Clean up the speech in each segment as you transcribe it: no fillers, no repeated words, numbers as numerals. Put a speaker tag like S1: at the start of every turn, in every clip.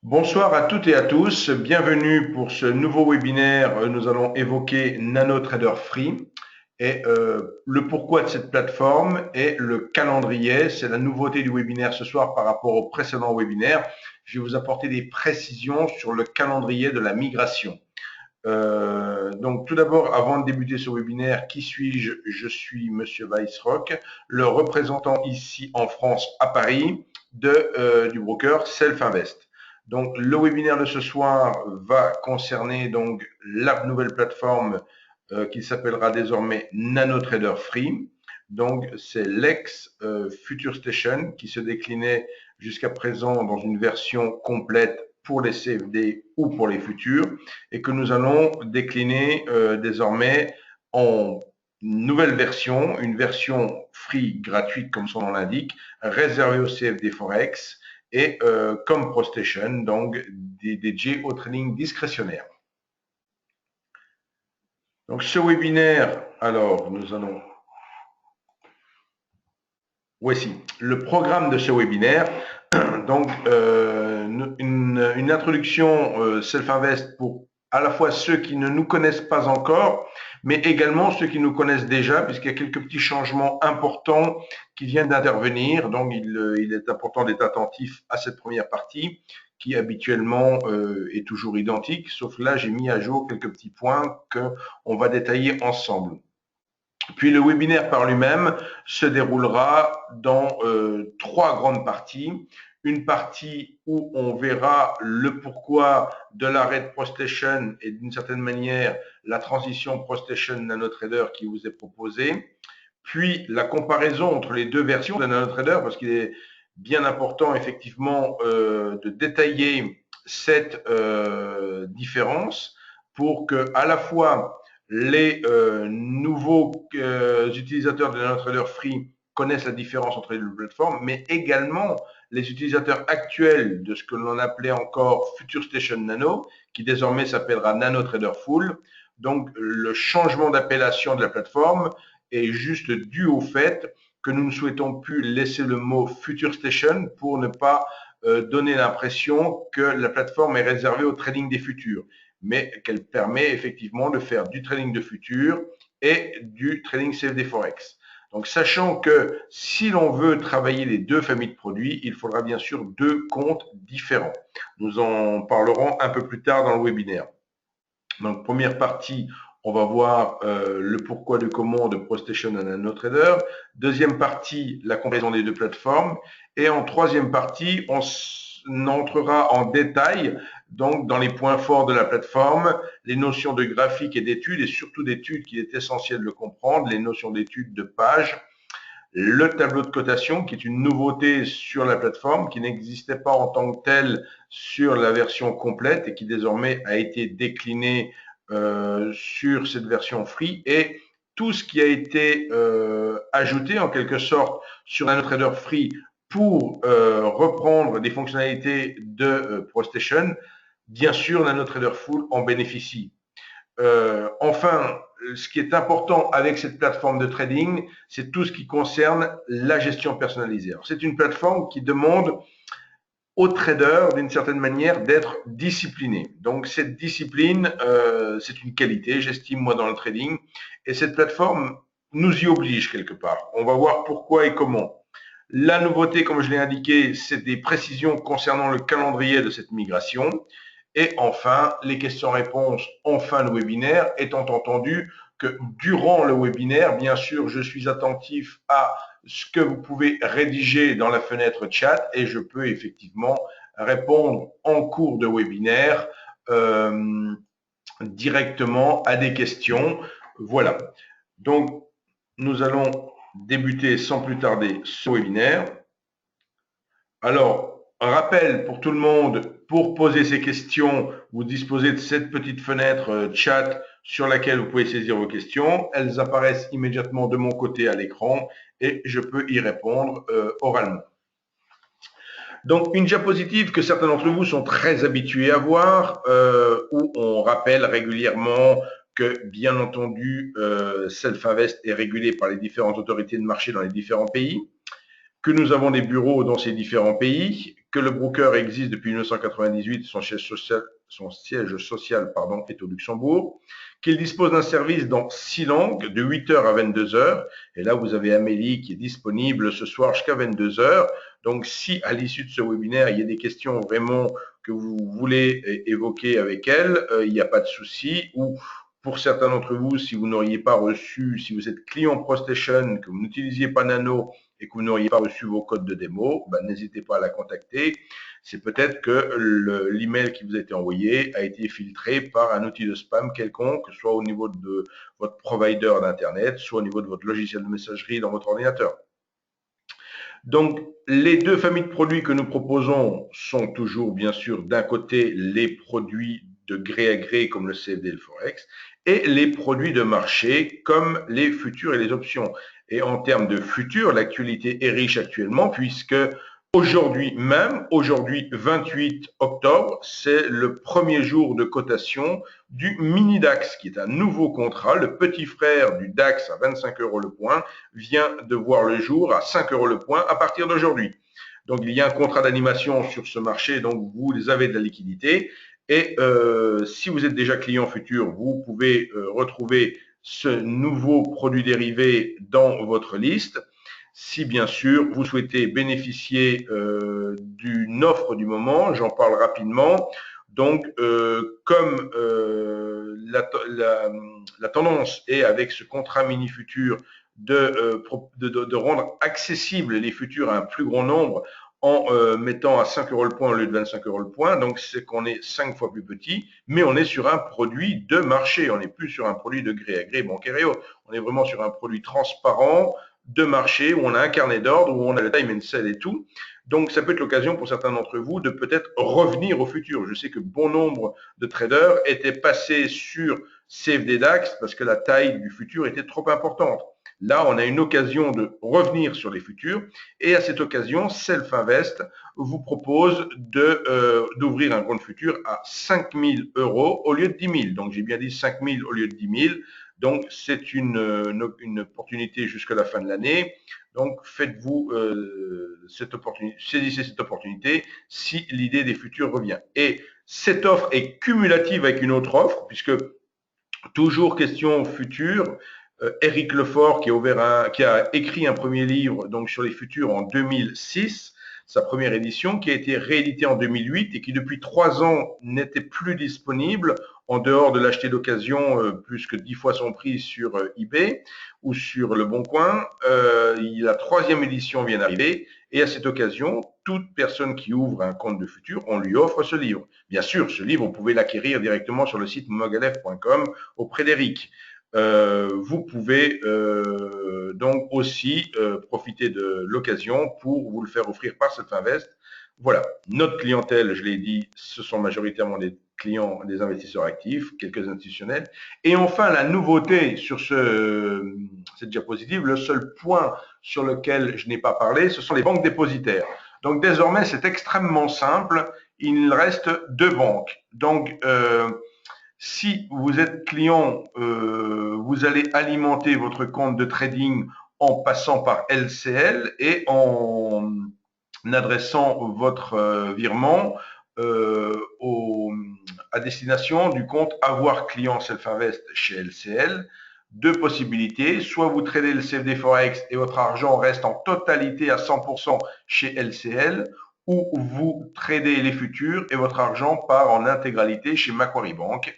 S1: Bonsoir à toutes et à tous, bienvenue pour ce nouveau webinaire. Nous allons évoquer NanoTrader Free et le pourquoi de cette plateforme et le calendrier. C'est la nouveauté du webinaire ce soir par rapport au précédent webinaire. Je vais vous apporter des précisions sur le calendrier de la migration. Donc tout d'abord, avant de débuter ce webinaire, qui suis-je? Je suis Monsieur Weissrock, le représentant ici en France, à Paris, du broker Self-Invest. Donc le webinaire de ce soir va concerner donc la nouvelle plateforme qui s'appellera désormais NanoTrader Free. Donc c'est l'ex Future Station qui se déclinait jusqu'à présent dans une version complète pour les CFD ou pour les futurs et que nous allons décliner désormais en nouvelle version, une version free gratuite comme son nom l'indique, réservée au CFD Forex et comme ProStation, donc dédié au trading discrétionnaire. Donc ce webinaire, alors nous allons voici le programme de ce webinaire. Donc, une introduction Self-Invest pour à la fois ceux qui ne nous connaissent pas encore, mais également ceux qui nous connaissent déjà, puisqu'il y a quelques petits changements importants qui viennent d'intervenir. Donc, il est important d'être attentif à cette première partie qui habituellement est toujours identique, sauf là, j'ai mis à jour quelques petits points qu'on va détailler ensemble. Puis le webinaire par lui-même se déroulera dans trois grandes parties. Une partie où on verra le pourquoi de l'arrêt de ProStation et d'une certaine manière la transition ProStation NanoTrader qui vous est proposée. Puis la comparaison entre les deux versions de NanoTrader, parce qu'il est bien important effectivement de détailler cette différence pour que à la fois les nouveaux utilisateurs de NanoTrader Free connaissent la différence entre les deux plateformes, mais également les utilisateurs actuels de ce que l'on appelait encore Future Station Nano, qui désormais s'appellera NanoTrader Full. Donc le changement d'appellation de la plateforme est juste dû au fait que nous ne souhaitons plus laisser le mot Future Station pour ne pas donner l'impression que la plateforme est réservée au trading des futurs, mais qu'elle permet effectivement de faire du trading de futurs et du trading CFD Forex. Donc, sachant que si l'on veut travailler les deux familles de produits, il faudra bien sûr deux comptes différents. Nous en parlerons un peu plus tard dans le webinaire. Donc, première partie, on va voir le pourquoi du comment de ProStation et NanoTrader. Deuxième partie, la comparaison des deux plateformes. Et en troisième partie, on entrera en détail donc dans les points forts de la plateforme, les notions de graphique et d'études, et surtout d'études qu'il est essentiel de comprendre, les notions d'études de page, le tableau de cotation qui est une nouveauté sur la plateforme, qui n'existait pas en tant que tel sur la version complète et qui désormais a été décliné sur cette version free, et tout ce qui a été ajouté en quelque sorte sur NanoTrader Free pour reprendre des fonctionnalités de ProStation. Bien sûr, NanoTrader Full en bénéficie. Enfin, ce qui est important avec cette plateforme de trading, c'est tout ce qui concerne la gestion personnalisée. C'est une plateforme qui demande aux traders, d'une certaine manière, d'être disciplinés. Donc, cette discipline, c'est une qualité, j'estime, moi, dans le trading. Et cette plateforme nous y oblige quelque part. On va voir pourquoi et comment. La nouveauté, comme je l'ai indiqué, c'est des précisions concernant le calendrier de cette migration. Et enfin, les questions-réponses en fin de webinaire, étant entendu que durant le webinaire, bien sûr, je suis attentif à ce que vous pouvez rédiger dans la fenêtre chat et je peux effectivement répondre en cours de webinaire directement à des questions. Voilà. Donc, nous allons débuter sans plus tarder ce webinaire. Alors, un rappel pour tout le monde, pour poser ces questions, vous disposez de cette petite fenêtre chat sur laquelle vous pouvez saisir vos questions. Elles apparaissent immédiatement de mon côté à l'écran et je peux y répondre oralement. Donc, une diapositive que certains d'entre vous sont très habitués à voir, où on rappelle régulièrement que, bien entendu, Self-Invest est régulé par les différentes autorités de marché dans les différents pays, que nous avons des bureaux dans ces différents pays, que le broker existe depuis 1998, son siège social est au Luxembourg, qu'il dispose d'un service dans 6 langues, de 8 heures à 22 heures. Et là, vous avez Amélie qui est disponible ce soir jusqu'à 22 heures. Donc, si à l'issue de ce webinaire, il y a des questions vraiment que vous voulez évoquer avec elle, il n'y a pas de souci. Ou pour certains d'entre vous, si vous n'auriez pas reçu, si vous êtes client ProStation, que vous n'utilisiez pas Nano et que vous n'auriez pas reçu vos codes de démo, n'hésitez pas à la contacter. C'est peut-être que l'email qui vous a été envoyé a été filtré par un outil de spam quelconque, soit au niveau de votre provider d'Internet, soit au niveau de votre logiciel de messagerie dans votre ordinateur. Donc, les deux familles de produits que nous proposons sont toujours, bien sûr, d'un côté, les produits de gré à gré comme le CFD et le Forex, et les produits de marché comme les futurs et les options. Et en termes de futurs, l'actualité est riche actuellement puisque aujourd'hui même, aujourd'hui 28 octobre, c'est le premier jour de cotation du mini DAX, qui est un nouveau contrat. Le petit frère du DAX à 25 € le point vient de voir le jour à 5 € le point à partir d'aujourd'hui. Donc, il y a un contrat d'animation sur ce marché, donc vous avez de la liquidité. Et si vous êtes déjà client futur, vous pouvez retrouver ce nouveau produit dérivé dans votre liste. Si bien sûr vous souhaitez bénéficier d'une offre du moment, j'en parle rapidement. Donc, comme la tendance est avec ce contrat mini futur de rendre accessibles les futurs à un plus grand nombre en mettant à 5 € le point au lieu de 25 € le point. Donc, c'est qu'on est 5 fois plus petit, mais on est sur un produit de marché. On n'est plus sur un produit de gré à gré bancaire et autres. On est vraiment sur un produit transparent de marché où on a un carnet d'ordre, où on a le time and sell et tout. Donc, ça peut être l'occasion pour certains d'entre vous de peut-être revenir au futur. Je sais que bon nombre de traders étaient passés sur CFD DAX parce que la taille du futur était trop importante. Là, on a une occasion de revenir sur les futurs et à cette occasion, Self Invest vous propose d'ouvrir un compte futur à 5 000 € au lieu de 10 000. Donc, j'ai bien dit 5 000 au lieu de 10 000. Donc, c'est une opportunité jusqu'à la fin de l'année. Donc, faites-vous cette opportunité, saisissez cette opportunité si l'idée des futurs revient. Et cette offre est cumulative avec une autre offre, puisque toujours question future. Éric Lefort qui a écrit un premier livre donc sur les futurs en 2006, sa première édition, qui a été rééditée en 2008 et qui depuis 3 ans n'était plus disponible en dehors de l'acheter d'occasion plus que 10 fois son prix sur eBay ou sur Le Bon Coin. La 3e édition vient d'arriver et à cette occasion, toute personne qui ouvre un compte de futur, on lui offre ce livre. Bien sûr, ce livre, vous pouvez l'acquérir directement sur le site mogalef.com auprès d'Éric. Vous pouvez donc aussi profiter de l'occasion pour vous le faire offrir par Self Invest. Voilà, notre clientèle, je l'ai dit, ce sont majoritairement des clients, des investisseurs actifs, quelques institutionnels. Et enfin, la nouveauté sur cette diapositive, le seul point sur lequel je n'ai pas parlé, ce sont les banques dépositaires. Donc désormais, c'est extrêmement simple. Il reste 2 banques. Donc, si vous êtes client, vous allez alimenter votre compte de trading en passant par LCL et en adressant votre virement à destination du compte avoir client Self Invest chez LCL. 2 possibilités, soit vous tradez le CFD Forex et votre argent reste en totalité à 100% chez LCL, ou vous tradez les futurs et votre argent part en intégralité chez Macquarie Bank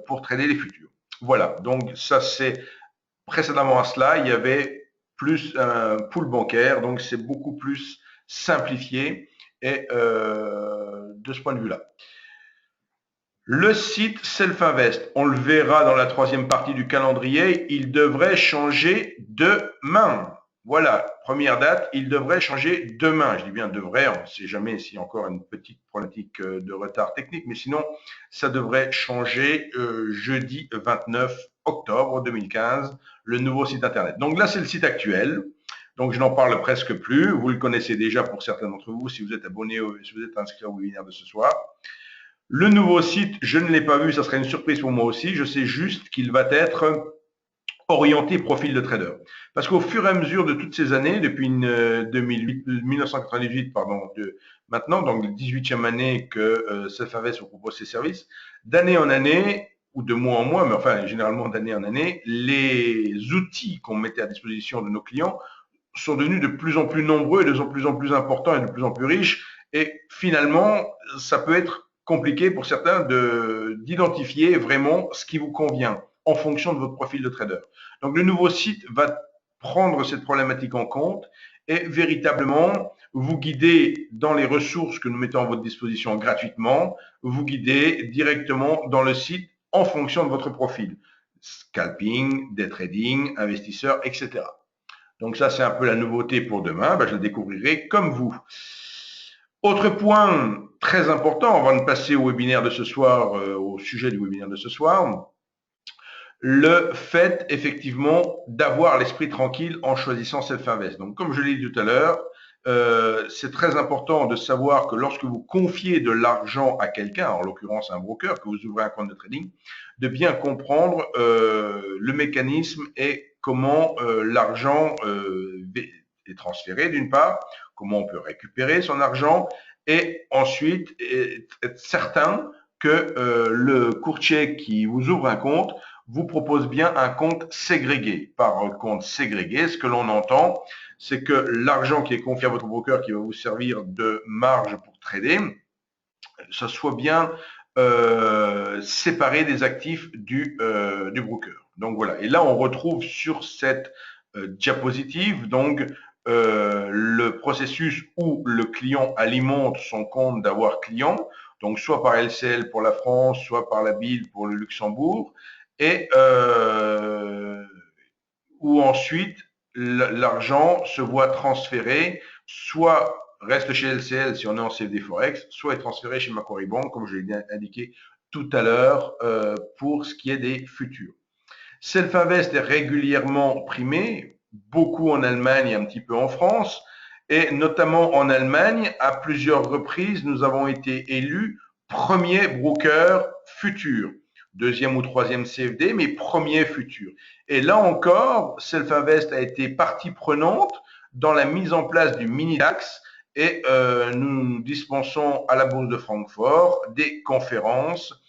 S1: pour trader les futurs. Voilà, donc ça c'est précédemment à cela, il y avait plus un pool bancaire, donc c'est beaucoup plus simplifié et de ce point de vue-là. Le site Self Invest, on le verra dans la 3e partie du calendrier, il devrait changer demain. Voilà, première date, il devrait changer demain. Je dis bien devrait, on ne sait jamais s'il y a encore une petite problématique de retard technique, mais sinon, ça devrait changer jeudi 29 octobre 2015, le nouveau site internet. Donc là, c'est le site actuel. Donc, je n'en parle presque plus. Vous le connaissez déjà pour certains d'entre vous, si vous êtes abonné, si vous êtes inscrit au webinaire de ce soir. Le nouveau site, je ne l'ai pas vu, ça serait une surprise pour moi aussi. Je sais juste qu'il va être orienté profil de trader. Parce qu'au fur et à mesure de toutes ces années, depuis 1998, pardon, maintenant, donc la 18e année que Self-Invest vous propose ses services, d'année en année, ou de mois en mois, mais enfin généralement d'année en année, les outils qu'on mettait à disposition de nos clients sont devenus de plus en plus nombreux et de plus en plus importants et de plus en plus riches. Et finalement, ça peut être compliqué pour certains d'identifier vraiment ce qui vous convient en fonction de votre profil de trader. Donc, le nouveau site va prendre cette problématique en compte et véritablement vous guider dans les ressources que nous mettons à votre disposition gratuitement, vous guider directement dans le site en fonction de votre profil. Scalping, day trading, investisseur, etc. Donc ça, c'est un peu la nouveauté pour demain. Je le découvrirai comme vous. Autre point très important, avant de passer au webinaire de ce soir, au sujet du webinaire de ce soir, le fait effectivement d'avoir l'esprit tranquille en choisissant Self-Invest. Donc comme je l'ai dit tout à l'heure, c'est très important de savoir que lorsque vous confiez de l'argent à quelqu'un, en l'occurrence un broker, que vous ouvrez un compte de trading, de bien comprendre le mécanisme et comment l'argent est transféré d'une part, comment on peut récupérer son argent et ensuite être certain que le courtier qui vous ouvre un compte vous propose bien un compte ségrégué. Par compte ségrégué, ce que l'on entend, c'est que l'argent qui est confié à votre broker qui va vous servir de marge pour trader, ça soit bien séparé des actifs du broker. Donc voilà. Et là, on retrouve sur cette diapositive donc le processus où le client alimente son compte d'avoir client, donc soit par LCL pour la France, soit par la BIL pour le Luxembourg, et où ensuite l'argent se voit transféré, soit reste chez LCL si on est en CFD Forex, soit est transféré chez Macquarie Bank, comme je l'ai indiqué tout à l'heure, pour ce qui est des futurs. Self-Invest est régulièrement primé, beaucoup en Allemagne et un petit peu en France, et notamment en Allemagne, à plusieurs reprises, nous avons été élus premier broker futur, deuxième ou troisième CFD, mais premier futur. Et là encore, Self-Invest a été partie prenante dans la mise en place du mini-DAX et nous dispensons à la Bourse de Francfort des conférences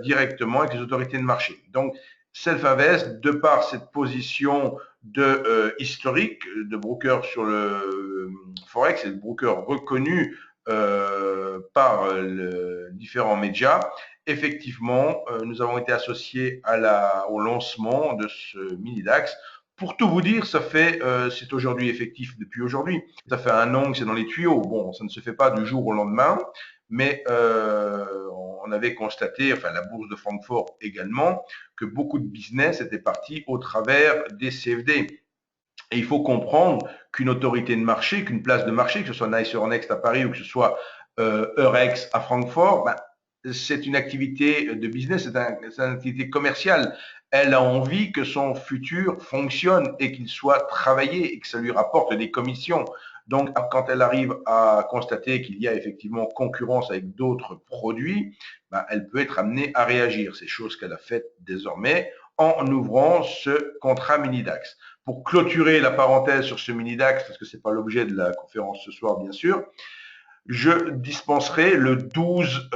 S1: directement avec les autorités de marché. Donc, Self-Invest, de par cette position de historique de broker sur le Forex et de broker reconnu par différents médias, effectivement, nous avons été associés au lancement de ce mini-DAX. Pour tout vous dire, c'est aujourd'hui effectif depuis aujourd'hui. Ça fait un an que c'est dans les tuyaux. Bon, ça ne se fait pas du jour au lendemain, mais on avait constaté, enfin la bourse de Francfort également, que beaucoup de business étaient partis au travers des CFD. Et il faut comprendre qu'une autorité de marché, qu'une place de marché, que ce soit Nice Euronext à Paris ou que ce soit Eurex à Francfort, c'est une activité de business, c'est une activité commerciale. Elle a envie que son futur fonctionne et qu'il soit travaillé et que ça lui rapporte des commissions. Donc, quand elle arrive à constater qu'il y a effectivement concurrence avec d'autres produits, elle peut être amenée à réagir. C'est chose qu'elle a faite désormais en ouvrant ce contrat mini-DAX. Pour clôturer la parenthèse sur ce mini-DAX, parce que ce n'est pas l'objet de la conférence ce soir, bien sûr, je dispenserai le 12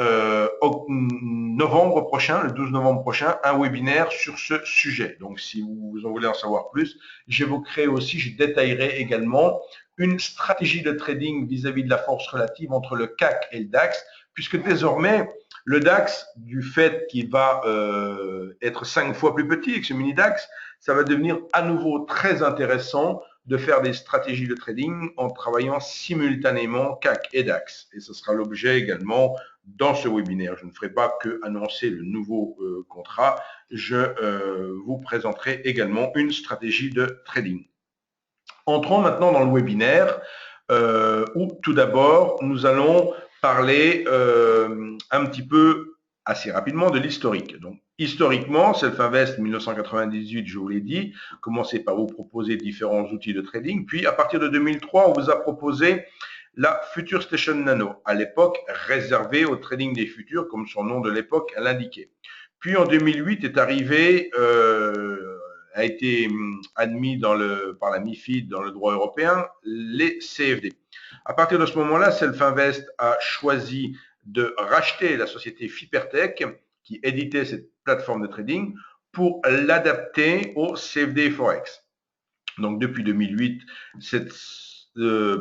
S1: novembre prochain, un webinaire sur ce sujet. Donc, si vous en voulez en savoir plus, j'évoquerai aussi, je détaillerai également une stratégie de trading vis-à-vis de la force relative entre le CAC et le DAX, puisque désormais, le DAX, du fait qu'il va être 5 fois plus petit que ce mini DAX, ça va devenir à nouveau très intéressant de faire des stratégies de trading en travaillant simultanément CAC et DAX. Et ce sera l'objet également dans ce webinaire. Je ne ferai pas que annoncer le nouveau contrat, je vous présenterai également une stratégie de trading. Entrons maintenant dans le webinaire où tout d'abord nous allons parler un petit peu assez rapidement de l'historique. Donc, historiquement, Self-Invest 1998, je vous l'ai dit, commencez par vous proposer différents outils de trading. Puis, à partir de 2003, on vous a proposé la Future Station Nano, à l'époque réservée au trading des futurs, comme son nom de l'époque l'indiquait. Puis, en 2008 est arrivé a été admis par la MiFID dans le droit européen, les CFD. À partir de ce moment-là, Self-Invest a choisi de racheter la société Fipertech qui éditait cette plateforme de trading pour l'adapter au CFD Forex. Donc depuis 2008, cette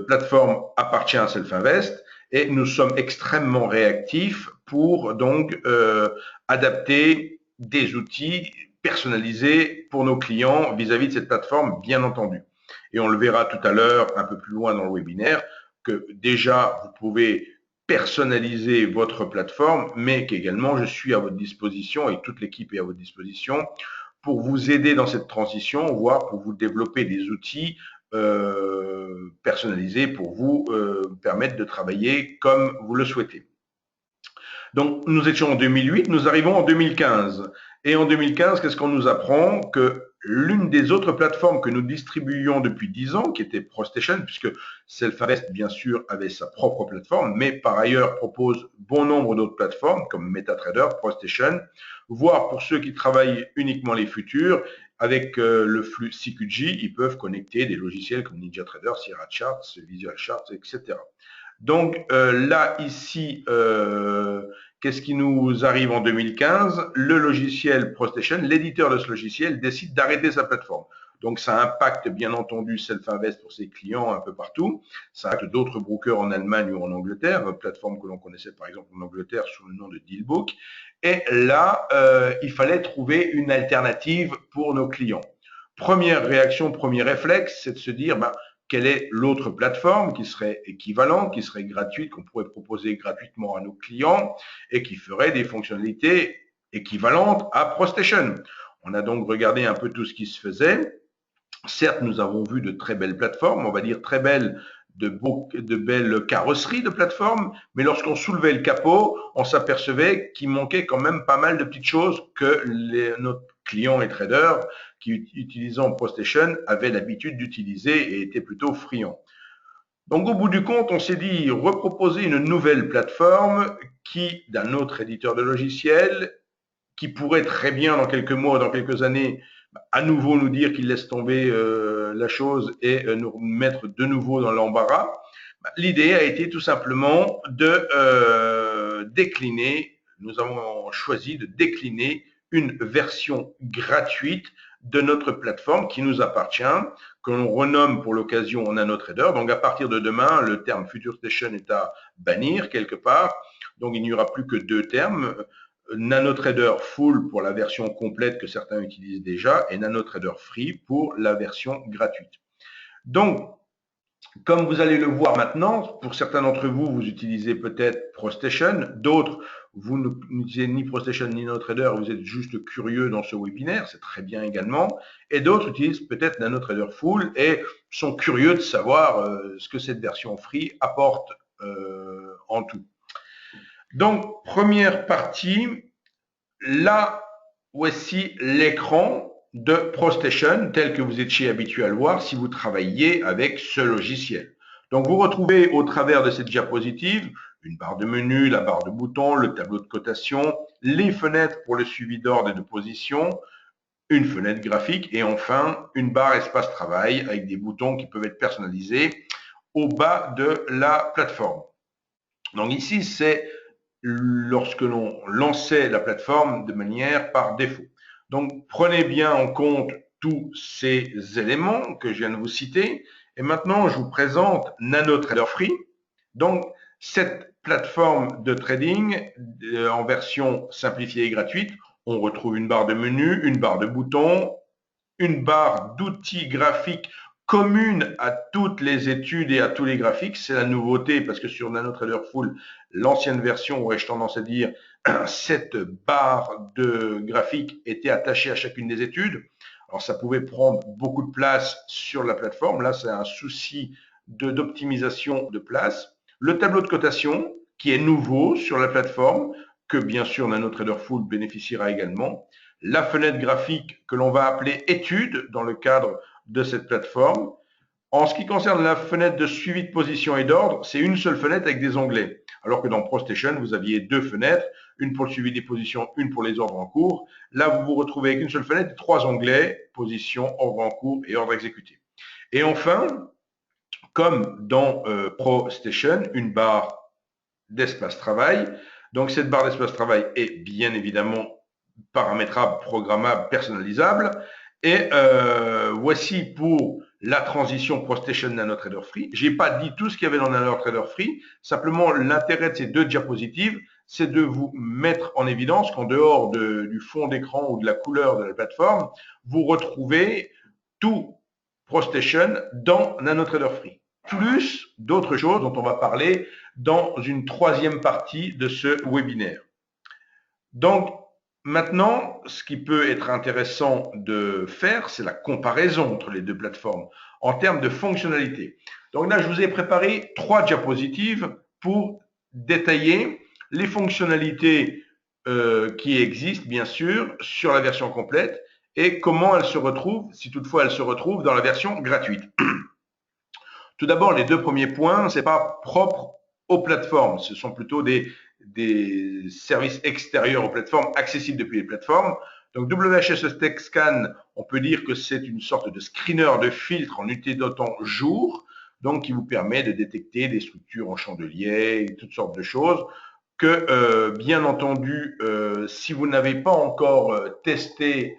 S1: plateforme appartient à Self-Invest et nous sommes extrêmement réactifs pour donc adapter des outils personnalisés pour nos clients vis-à-vis de cette plateforme, bien entendu. Et on le verra tout à l'heure, un peu plus loin dans le webinaire, que déjà vous pouvez personnaliser votre plateforme, mais qu'également je suis à votre disposition et toute l'équipe est à votre disposition pour vous aider dans cette transition, voire pour vous développer des outils personnalisés pour vous permettre de travailler comme vous le souhaitez. Donc, nous étions en 2008, nous arrivons en 2015. Et en 2015, qu'est-ce qu'on nous apprend? Que l'une des autres plateformes que nous distribuions depuis 10 ans, qui était ProStation, puisque Self-Invest, bien sûr, avait sa propre plateforme, mais par ailleurs propose bon nombre d'autres plateformes, comme MetaTrader, ProStation, voire pour ceux qui travaillent uniquement les futurs, avec le flux CQG, ils peuvent connecter des logiciels comme NinjaTrader, Sierra Charts, Visual Charts, etc. Donc là, ici, qu'est-ce qui nous arrive en 2015? Le logiciel ProStation, l'éditeur de ce logiciel, décide d'arrêter sa plateforme. Donc ça impacte bien entendu Self-Invest pour ses clients un peu partout. Ça impacte d'autres brokers en Allemagne ou en Angleterre, plateforme que l'on connaissait par exemple en Angleterre sous le nom de Dealbook. Et là, il fallait trouver une alternative pour nos clients. Première réaction, premier réflexe, c'est de se dire, quelle est l'autre plateforme qui serait équivalente, qui serait gratuite, qu'on pourrait proposer gratuitement à nos clients et qui ferait des fonctionnalités équivalentes à ProStation. On a donc regardé un peu tout ce qui se faisait. Certes, nous avons vu de très belles plateformes, on va dire très belles, de belles carrosseries de plateformes, mais lorsqu'on soulevait le capot, on s'apercevait qu'il manquait quand même pas mal de petites choses que nos clients et traders qui utilisant ProStation avaient l'habitude d'utiliser et étaient plutôt friands. Donc au bout du compte, on s'est dit reproposer une nouvelle plateforme qui, d'un autre éditeur de logiciels, qui pourrait très bien dans quelques mois, dans quelques années, à nouveau nous dire qu'il laisse tomber la chose et nous mettre de nouveau dans l'embarras. L'idée a été tout simplement de décliner, nous avons choisi de décliner une version gratuite de notre plateforme qui nous appartient, que l'on renomme pour l'occasion NanoTrader. Donc à partir de demain, le terme FutureStation est à bannir quelque part. Donc il n'y aura plus que deux termes. NanoTrader Full pour la version complète que certains utilisent déjà et NanoTrader Free pour la version gratuite. Donc, comme vous allez le voir maintenant, pour certains d'entre vous, vous utilisez peut-être ProStation, d'autres, vous n'utilisez ni ProStation ni NanoTrader, vous êtes juste curieux dans ce webinaire, c'est très bien également, et d'autres utilisent peut-être NanoTrader Full et sont curieux de savoir ce que cette version Free apporte en tout. Donc, première partie, là, voici l'écran de ProStation tel que vous étiez habitué à le voir si vous travailliez avec ce logiciel. Donc, vous retrouvez au travers de cette diapositive une barre de menu, la barre de boutons, le tableau de cotation, les fenêtres pour le suivi d'ordre et de position, une fenêtre graphique et enfin une barre espace travail avec des boutons qui peuvent être personnalisés au bas de la plateforme. Donc ici, c'est lorsque l'on lançait la plateforme de manière par défaut. Donc, prenez bien en compte tous ces éléments que je viens de vous citer. Et maintenant, je vous présente NanoTrader Free. Donc, cette plateforme de trading en version simplifiée et gratuite, on retrouve une barre de menu, une barre de boutons, une barre d'outils graphiques commune à toutes les études et à tous les graphiques. C'est la nouveauté parce que sur NanoTrader Full, l'ancienne version, aurais-je tendance à dire, cette barre de graphique était attachée à chacune des études. Alors ça pouvait prendre beaucoup de place sur la plateforme. Là, c'est un souci d'optimisation de place. Le tableau de cotation qui est nouveau sur la plateforme, que bien sûr NanoTrader Full bénéficiera également. La fenêtre graphique que l'on va appeler études dans le cadre de cette plateforme. En ce qui concerne la fenêtre de suivi de position et d'ordre, c'est une seule fenêtre avec des onglets. alors que dans ProStation, vous aviez deux fenêtres, une pour le suivi des positions, une pour les ordres en cours. Là, vous vous retrouvez avec une seule fenêtre et trois onglets, position, ordre en cours et ordre exécuté. Et enfin, comme dans ProStation, une barre d'espace travail. Donc, cette barre d'espace travail est bien évidemment paramétrable, programmable, personnalisable. Et voici pour la transition ProStation NanoTrader Free. Je n'ai pas dit tout ce qu'il y avait dans NanoTrader Free. Simplement, l'intérêt de ces deux diapositives, c'est de vous mettre en évidence qu'en dehors du fond d'écran ou de la couleur de la plateforme, vous retrouvez tout ProStation dans NanoTrader Free. Plus d'autres choses dont on va parler dans une troisième partie de ce webinaire. Donc, maintenant, ce qui peut être intéressant de faire, c'est la comparaison entre les deux plateformes en termes de fonctionnalité. Donc là, je vous ai préparé trois diapositives pour détailler les fonctionnalités qui existent, bien sûr, sur la version complète et comment elles se retrouvent, si toutefois elles se retrouvent, dans la version gratuite. Tout d'abord, les deux premiers points, ce n'est pas propre aux plateformes, ce sont plutôt des services extérieurs aux plateformes, accessibles depuis les plateformes. Donc WHS TechScan, on peut dire que c'est une sorte de screener de filtre en unité de temps jour, donc qui vous permet de détecter des structures en chandelier, toutes sortes de choses, que bien entendu, si vous n'avez pas encore testé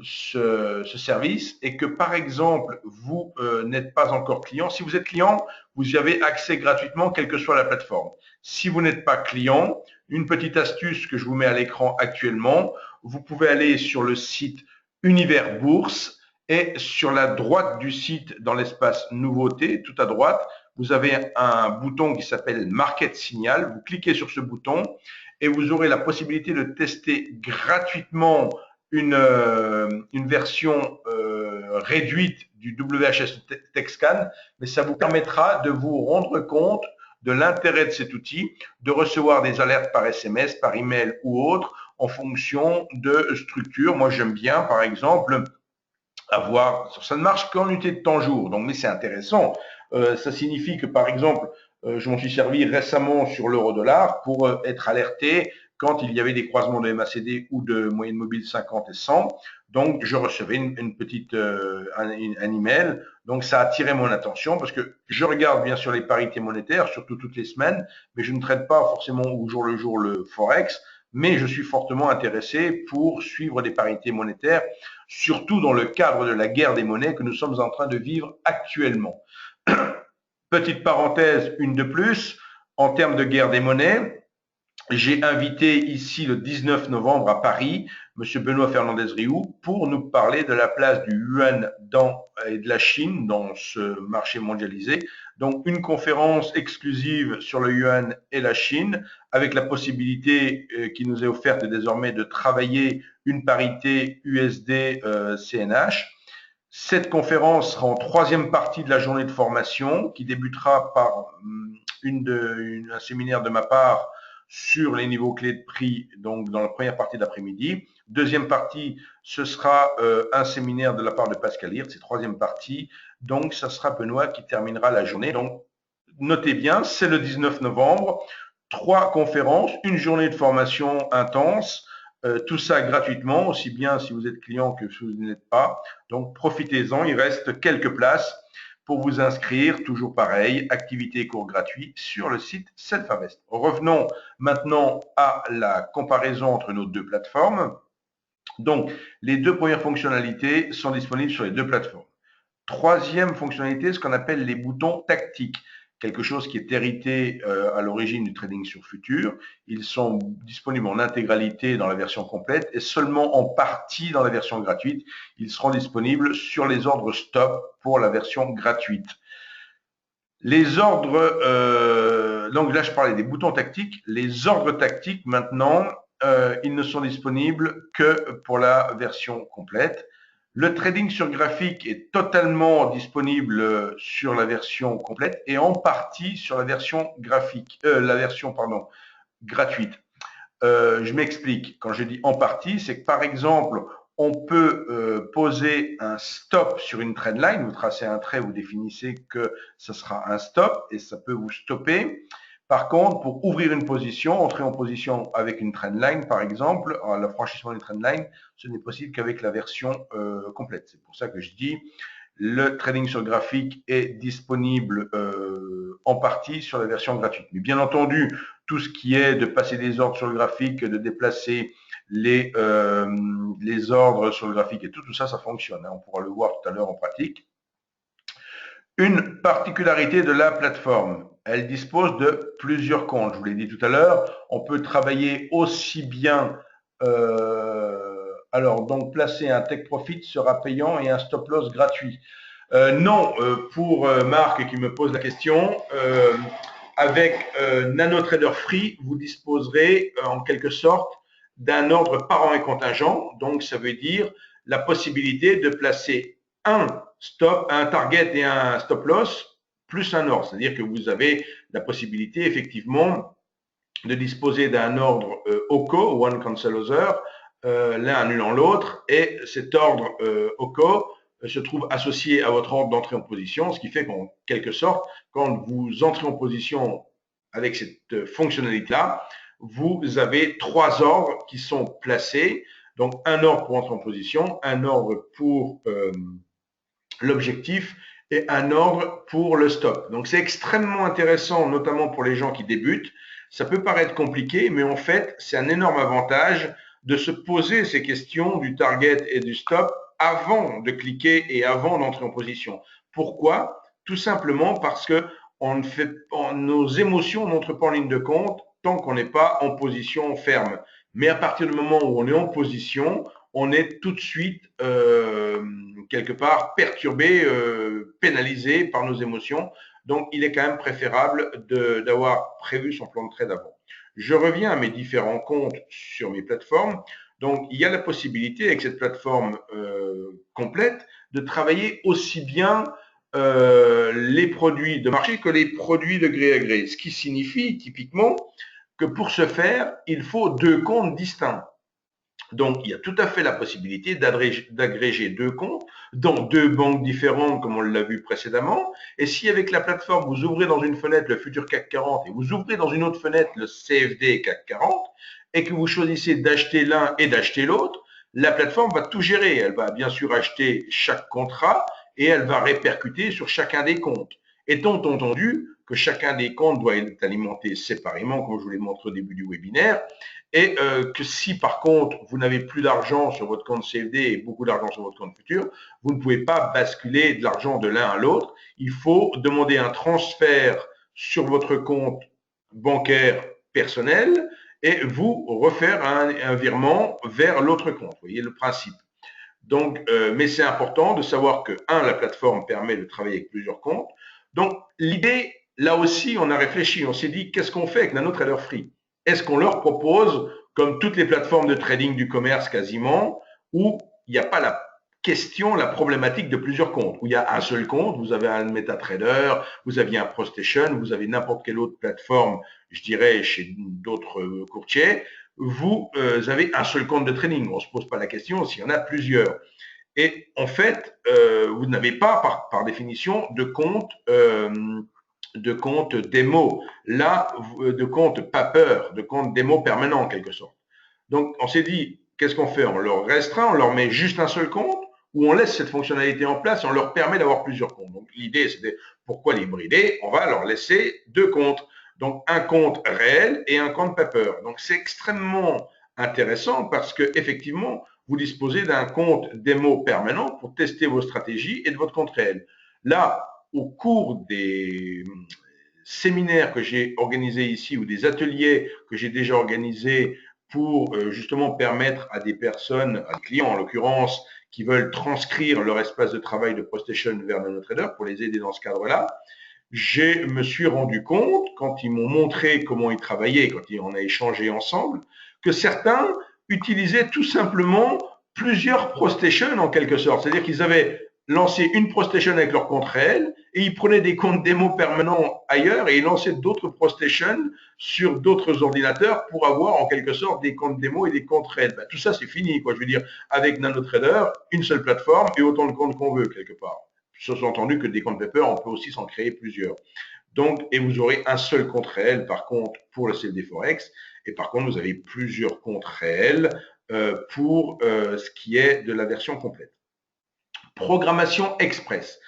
S1: ce service et que par exemple vous n'êtes pas encore client. Si vous êtes client, vous y avez accès gratuitement quelle que soit la plateforme. Si vous n'êtes pas client, une petite astuce que je vous mets à l'écran actuellement, vous pouvez aller sur le site Univers Bourse et sur la droite du site, dans l'espace nouveautés, tout à droite, vous avez un bouton qui s'appelle Market Signal. Vous cliquez sur ce bouton et vous aurez la possibilité de tester gratuitement une version réduite du WHS TechScan, mais ça vous permettra de vous rendre compte de l'intérêt de cet outil, de recevoir des alertes par SMS, par email ou autre, en fonction de structures. Moi, j'aime bien, par exemple, avoir, ça ne marche qu'en unité de temps jour, donc mais c'est intéressant. Ça signifie que, par exemple, je m'en suis servi récemment sur l'euro-dollar pour être alerté quand il y avait des croisements de MACD ou de moyenne mobile 50 et 100. Donc, je recevais une petite un email. Donc, ça a attiré mon attention parce que je regarde bien sûr les parités monétaires, surtout toutes les semaines, mais je ne traite pas forcément au jour le jour le Forex, mais je suis fortement intéressé pour suivre des parités monétaires, surtout dans le cadre de la guerre des monnaies que nous sommes en train de vivre actuellement. Petite parenthèse, une de plus, en termes de guerre des monnaies, j'ai invité ici le 19 novembre à Paris M. Benoît Fernandez-Rioux pour nous parler de la place du yuan et de la Chine dans ce marché mondialisé. Donc une conférence exclusive sur le yuan et la Chine avec la possibilité qui nous est offerte désormais de travailler une parité USD-CNH. Cette conférence sera en troisième partie de la journée de formation qui débutera par un séminaire de ma part sur les niveaux clés de prix, donc dans la première partie d'après-midi. Deuxième partie, ce sera un séminaire de la part de Pascal Hirt. C'est troisième partie, donc ça sera Benoît qui terminera la journée. Donc notez bien, c'est le 19 novembre, 3 conférences, une journée de formation intense, tout ça gratuitement, aussi bien si vous êtes client que si vous n'êtes pas. Donc profitez-en, il reste quelques places pour vous inscrire, toujours pareil, activité et cours gratuits sur le site Self-Invest. Revenons maintenant à la comparaison entre nos deux plateformes. Donc, les deux premières fonctionnalités sont disponibles sur les deux plateformes. Troisième fonctionnalité, ce qu'on appelle les boutons tactiques. Quelque chose qui est hérité à l'origine du trading sur futur. Ils sont disponibles en intégralité dans la version complète et seulement en partie dans la version gratuite. Ils seront disponibles sur les ordres stop pour la version gratuite. Les ordres, donc là je parlais des boutons tactiques. Les ordres tactiques maintenant, ils ne sont disponibles que pour la version complète. Le trading sur graphique est totalement disponible sur la version complète et en partie sur la version gratuite. Je m'explique. Quand je dis en partie, c'est que par exemple, on peut poser un stop sur une trendline. Vous tracez un trait, vous définissez que ce sera un stop et ça peut vous stopper. Par contre, pour ouvrir une position, entrer en position avec une trendline, par exemple, le franchissement d'une trendline, ce n'est possible qu'avec la version complète. C'est pour ça que je dis le trading sur graphique est disponible en partie sur la version gratuite. Mais bien entendu, tout ce qui est de passer des ordres sur le graphique, de déplacer les ordres sur le graphique et tout ça, ça fonctionne. On pourra le voir tout à l'heure en pratique. Une particularité de la plateforme, elle dispose de plusieurs comptes. Je vous l'ai dit tout à l'heure, on peut travailler aussi bien alors, donc, placer un take profit sera payant et un stop loss gratuit. Non, pour Marc qui me pose la question, avec NanoTrader Free, vous disposerez en quelque sorte d'un ordre parent et contingent. Donc, ça veut dire la possibilité de placer un target et un stop loss plus un ordre. C'est-à-dire que vous avez la possibilité effectivement de disposer d'un ordre OCO, One Cancel Other, l'un annulant l'autre, et cet ordre OCO se trouve associé à votre ordre d'entrée en position, ce qui fait qu'en quelque sorte, quand vous entrez en position avec cette fonctionnalité-là, vous avez trois ordres qui sont placés, donc un ordre pour entrer en position, un ordre pour l'objectif et un ordre pour le stop. Donc c'est extrêmement intéressant, notamment pour les gens qui débutent. Ça peut paraître compliqué, mais en fait, c'est un énorme avantage de se poser ces questions du target et du stop avant de cliquer et avant d'entrer en position. Pourquoi? Tout simplement parce que nos émotions n'entrent pas en ligne de compte tant qu'on n'est pas en position ferme. Mais à partir du moment où on est en position, on est tout de suite quelque part perturbé, pénalisé par nos émotions. Donc, il est quand même préférable d'avoir prévu son plan de trade avant. Je reviens à mes différents comptes sur mes plateformes. Donc, il y a la possibilité avec cette plateforme complète de travailler aussi bien les produits de marché que les produits de gré à gré. Ce qui signifie typiquement que pour ce faire, il faut deux comptes distincts. Donc, il y a tout à fait la possibilité d'agréger deux comptes dans deux banques différentes, comme on l'a vu précédemment. Et si avec la plateforme, vous ouvrez dans une fenêtre le futur CAC 40 et vous ouvrez dans une autre fenêtre le CFD CAC 40 et que vous choisissez d'acheter l'un et d'acheter l'autre, la plateforme va tout gérer. Elle va bien sûr acheter chaque contrat et elle va répercuter sur chacun des comptes. Étant entendu que chacun des comptes doit être alimenté séparément, comme je vous l'ai montré au début du webinaire, et que si par contre vous n'avez plus d'argent sur votre compte CFD et beaucoup d'argent sur votre compte futur, vous ne pouvez pas basculer de l'argent de l'un à l'autre. Il faut demander un transfert sur votre compte bancaire personnel et vous refaire un virement vers l'autre compte. Vous voyez le principe. Donc, mais c'est important de savoir que, la plateforme permet de travailler avec plusieurs comptes. Donc, l'idée, là aussi, on a réfléchi, on s'est dit, qu'est-ce qu'on fait avec NanoTrader Free? Est-ce qu'on leur propose, comme toutes les plateformes de trading du commerce quasiment, où il n'y a pas la question, la problématique de plusieurs comptes, où il y a un seul compte, vous avez un MetaTrader, vous aviez un ProStation, vous avez n'importe quelle autre plateforme, je dirais, chez d'autres courtiers, vous avez un seul compte de trading. On ne se pose pas la question s'il y en a plusieurs. Et en fait, vous n'avez pas, par définition, de compte démo. Là, de compte paper, de compte démo permanent en quelque sorte. Donc, on s'est dit, qu'est-ce qu'on fait? On leur restreint, on leur met juste un seul compte ou on laisse cette fonctionnalité en place et on leur permet d'avoir plusieurs comptes. Donc, l'idée, c'était pourquoi les brider? On va leur laisser deux comptes. Donc, un compte réel et un compte paper. Donc, c'est extrêmement intéressant parce que effectivement, vous disposez d'un compte démo permanent pour tester vos stratégies et de votre compte réel. Là, au cours des séminaires que j'ai organisés ici ou des ateliers que j'ai déjà organisés pour justement permettre à des personnes, à des clients en l'occurrence, qui veulent transcrire leur espace de travail de ProStation vers NanoTrader pour les aider dans ce cadre-là, je me suis rendu compte, quand ils m'ont montré comment ils travaillaient, quand on a échangé ensemble, que certains utilisaient tout simplement plusieurs ProStation en quelque sorte. C'est-à-dire qu'ils avaient lancer une ProStation avec leur compte réel et ils prenaient des comptes démo permanents ailleurs et ils lançaient d'autres ProStation sur d'autres ordinateurs pour avoir en quelque sorte des comptes démo et des comptes réels. Ben, tout ça, c'est fini, quoi. Je veux dire, avec NanoTrader, une seule plateforme et autant de comptes qu'on veut, quelque part. Sous-entendu que des comptes paper, on peut aussi s'en créer plusieurs. Donc, et vous aurez un seul compte réel, par contre, pour le CFD Forex. Et par contre, vous avez plusieurs comptes réels pour ce qui est de la version complète. Programmation Express.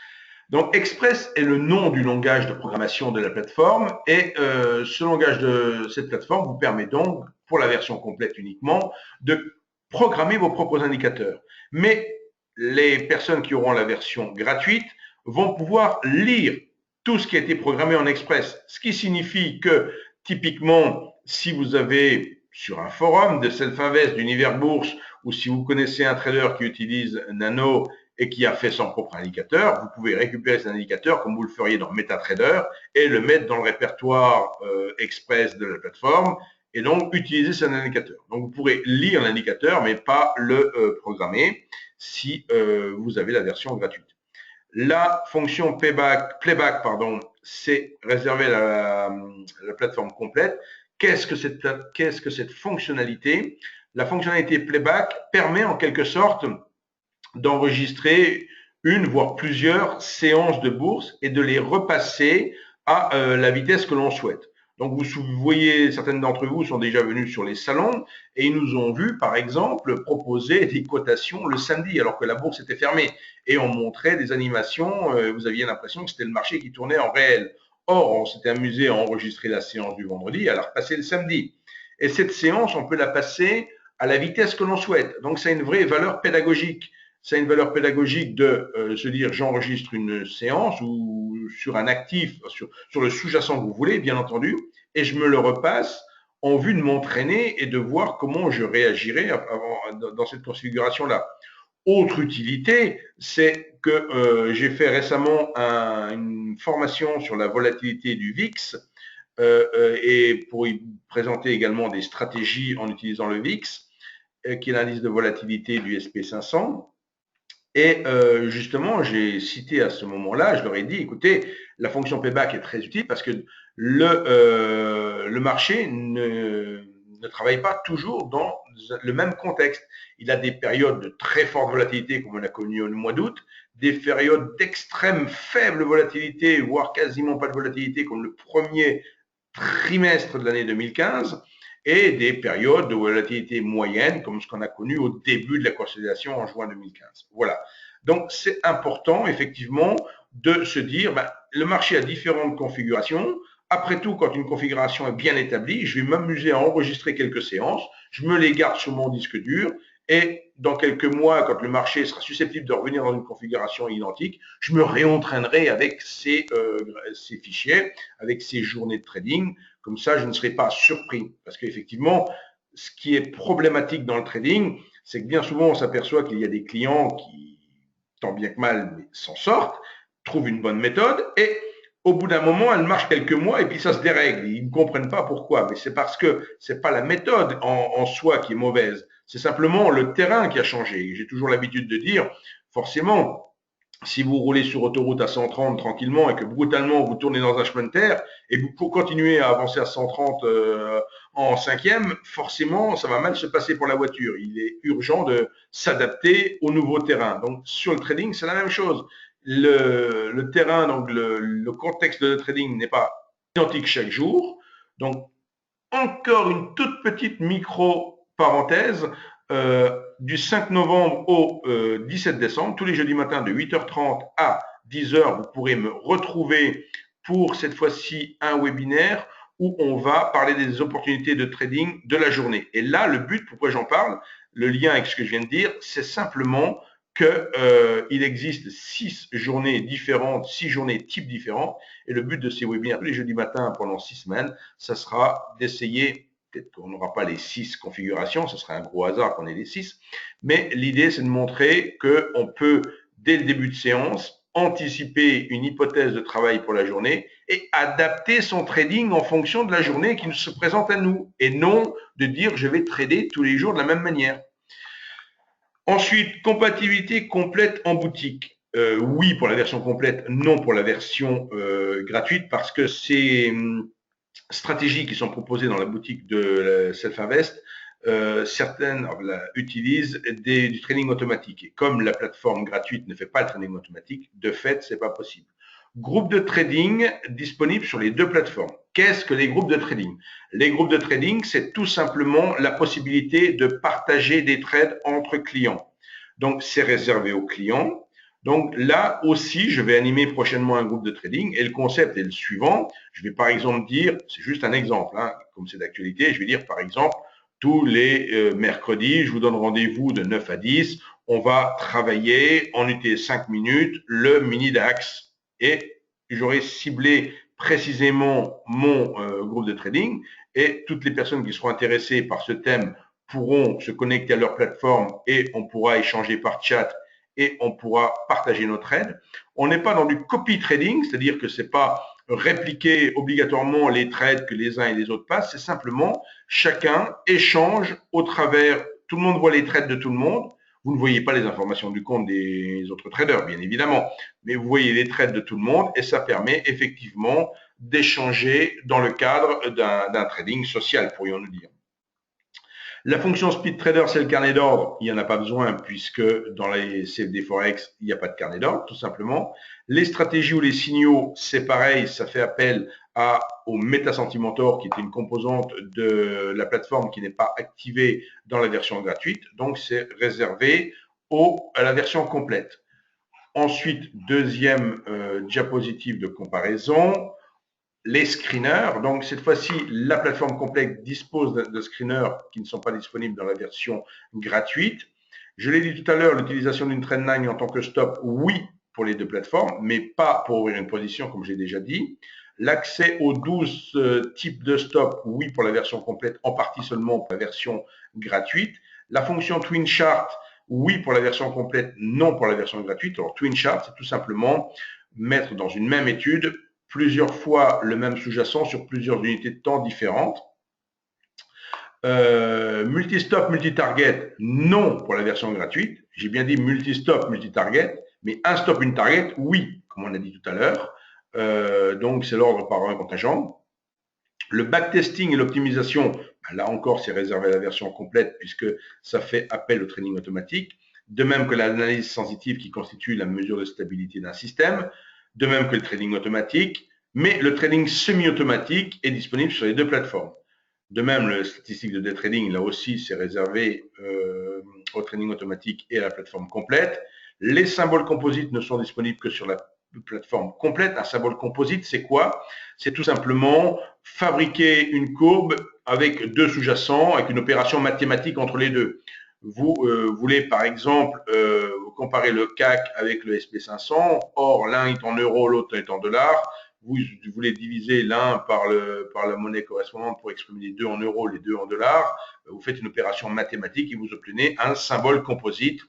S1: Donc, Express est le nom du langage de programmation de la plateforme et ce langage de cette plateforme vous permet donc, pour la version complète uniquement, de programmer vos propres indicateurs. Mais les personnes qui auront la version gratuite vont pouvoir lire tout ce qui a été programmé en Express, ce qui signifie que, typiquement, si vous avez sur un forum de Self-Invest, d'Univers Bourse, ou si vous connaissez un trader qui utilise Nano et qui a fait son propre indicateur, vous pouvez récupérer cet indicateur comme vous le feriez dans MetaTrader et le mettre dans le répertoire Express de la plateforme et donc utiliser cet indicateur. Donc vous pourrez lire l'indicateur mais pas le programmer si vous avez la version gratuite. La fonction playback, c'est réservé à la plateforme complète. Qu'est-ce que cette fonctionnalité? La fonctionnalité playback permet en quelque sorte d'enregistrer une, voire plusieurs séances de bourse et de les repasser à la vitesse que l'on souhaite. Donc, vous voyez, certaines d'entre vous sont déjà venus sur les salons et ils nous ont vu, par exemple, proposer des cotations le samedi alors que la bourse était fermée. Et on montrait des animations, vous aviez l'impression que c'était le marché qui tournait en réel. Or, on s'était amusé à enregistrer la séance du vendredi et à la repasser le samedi. Et cette séance, on peut la passer à la vitesse que l'on souhaite. Donc, ça a une vraie valeur pédagogique. Ça a une valeur pédagogique de se dire j'enregistre une séance ou sur un actif, sur le sous-jacent que vous voulez, bien entendu, et je me le repasse en vue de m'entraîner et de voir comment je réagirai dans cette configuration-là. Autre utilité, c'est que j'ai fait récemment une formation sur la volatilité du VIX et pour y présenter également des stratégies en utilisant le VIX, qui est l'indice de volatilité du SP500. Et justement, j'ai cité à ce moment-là, je leur ai dit, écoutez, la fonction payback est très utile parce que le marché ne travaille pas toujours dans le même contexte. Il a des périodes de très forte volatilité, comme on a connu au mois d'août, des périodes d'extrême faible volatilité, voire quasiment pas de volatilité, comme le premier trimestre de l'année 2015, et des périodes de volatilité moyenne, comme ce qu'on a connu au début de la consolidation en juin 2015. Voilà. Donc, c'est important, effectivement, de se dire, le marché a différentes configurations. Après tout, quand une configuration est bien établie, je vais m'amuser à enregistrer quelques séances, je me les garde sur mon disque dur, et dans quelques mois, quand le marché sera susceptible de revenir dans une configuration identique, je me réentraînerai avec ces fichiers, avec ces journées de trading. Comme ça, je ne serai pas surpris. Parce qu'effectivement, ce qui est problématique dans le trading, c'est que bien souvent, on s'aperçoit qu'il y a des clients qui, tant bien que mal, s'en sortent, trouvent une bonne méthode et au bout d'un moment, elle marche quelques mois et puis ça se dérègle. Ils ne comprennent pas pourquoi, mais c'est parce que c'est pas la méthode en soi qui est mauvaise. C'est simplement le terrain qui a changé. J'ai toujours l'habitude de dire, forcément, si vous roulez sur autoroute à 130 tranquillement et que brutalement vous tournez dans un chemin de terre et vous continuez à avancer à 130 en cinquième, forcément, ça va mal se passer pour la voiture. Il est urgent de s'adapter au nouveau terrain. Donc, sur le trading, c'est la même chose. Le terrain, donc le contexte de trading n'est pas identique chaque jour. Donc, encore une toute petite micro-parenthèse. Du 5 novembre au 17 décembre, tous les jeudis matins de 8h30 à 10h, vous pourrez me retrouver pour cette fois-ci un webinaire où on va parler des opportunités de trading de la journée. Et là, le but, pourquoi j'en parle, le lien avec ce que je viens de dire, c'est simplement qu'il existe 6 journées différentes, 6 journées types différents. Et le but de ces webinaires tous les jeudis matins pendant 6 semaines, ça sera d'essayer, peut-être qu'on n'aura pas les 6 configurations, ce serait un gros hasard qu'on ait les 6, mais l'idée c'est de montrer qu'on peut, dès le début de séance, anticiper une hypothèse de travail pour la journée et adapter son trading en fonction de la journée qui se présente à nous, et non de dire je vais trader tous les jours de la même manière. Ensuite, compatibilité complète en boutique. Oui pour la version complète, non pour la version gratuite, parce que ces stratégies qui sont proposées dans la boutique de Self-Invest, certaines utilisent du trading automatique. Et comme la plateforme gratuite ne fait pas le trading automatique, de fait, c'est pas possible. Groupe de trading disponible sur les deux plateformes. Qu'est-ce que les groupes de trading? Les groupes de trading, c'est tout simplement la possibilité de partager des trades entre clients. Donc, c'est réservé aux clients. Donc là aussi, je vais animer prochainement un groupe de trading et le concept est le suivant. Je vais par exemple dire, c'est juste un exemple, hein, comme c'est d'actualité, je vais dire par exemple, tous les mercredis, je vous donne rendez-vous de 9 à 10, on va travailler en UT 5 minutes le mini DAX et j'aurai ciblé précisément mon groupe de trading et toutes les personnes qui seront intéressées par ce thème pourront se connecter à leur plateforme et on pourra échanger par chat et on pourra partager nos trades. On n'est pas dans du copy trading, c'est-à-dire que c'est pas répliquer obligatoirement les trades que les uns et les autres passent, c'est simplement chacun échange au travers, tout le monde voit les trades de tout le monde. Vous ne voyez pas les informations du compte des autres traders, bien évidemment, mais vous voyez les trades de tout le monde et ça permet effectivement d'échanger dans le cadre d'un trading social, pourrions-nous dire. La fonction Speed Trader, c'est le carnet d'ordre. Il n'y en a pas besoin puisque dans les CFD Forex, il n'y a pas de carnet d'ordre, tout simplement. Les stratégies ou les signaux, c'est pareil, ça fait appel au MetaSentimentor, qui est une composante de la plateforme qui n'est pas activée dans la version gratuite. Donc, c'est réservé à la version complète. Ensuite, deuxième diapositive de comparaison, les screeners. Donc, cette fois-ci, la plateforme complète dispose de screeners qui ne sont pas disponibles dans la version gratuite. Je l'ai dit tout à l'heure, l'utilisation d'une trendline en tant que stop, oui, pour les deux plateformes, mais pas pour ouvrir une position, comme j'ai déjà dit. L'accès aux 12 types de stop, oui, pour la version complète, en partie seulement pour la version gratuite. La fonction Twin Chart, oui, pour la version complète, non pour la version gratuite. Alors, Twin Chart, c'est tout simplement mettre dans une même étude plusieurs fois le même sous-jacent sur plusieurs unités de temps différentes. Multi-stop, multi-target, non pour la version gratuite. J'ai bien dit multi-stop, multi-target, mais un stop, une target, oui, comme on a dit tout à l'heure. Donc, c'est l'ordre par un contingent. Le backtesting et l'optimisation, là encore, c'est réservé à la version complète puisque ça fait appel au trading automatique. De même que l'analyse sensitive qui constitue la mesure de stabilité d'un système. De même que le trading automatique. Mais le trading semi-automatique est disponible sur les deux plateformes. De même, le statistique de day trading, là aussi, c'est réservé au trading automatique et à la plateforme complète. Les symboles composites ne sont disponibles que sur la plateforme complète. Un symbole composite, c'est quoi? C'est tout simplement fabriquer une courbe avec deux sous-jacents, avec une opération mathématique entre les deux. Vous voulez par exemple comparer le CAC avec le SP500, or l'un est en euros, l'autre est en dollars. Vous voulez diviser l'un par la monnaie correspondante pour exprimer les deux en euros, les deux en dollars. Vous faites une opération mathématique et vous obtenez un symbole composite.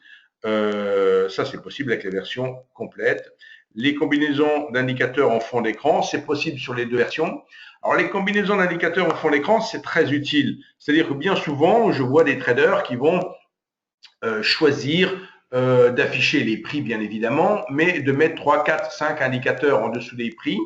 S1: Ça, c'est possible avec la version complète. Les combinaisons d'indicateurs en fond d'écran, c'est possible sur les deux versions. Alors, les combinaisons d'indicateurs en fond d'écran, c'est très utile. C'est-à-dire que bien souvent, je vois des traders qui vont choisir d'afficher les prix, bien évidemment, mais de mettre 3, 4, 5 indicateurs en dessous des prix.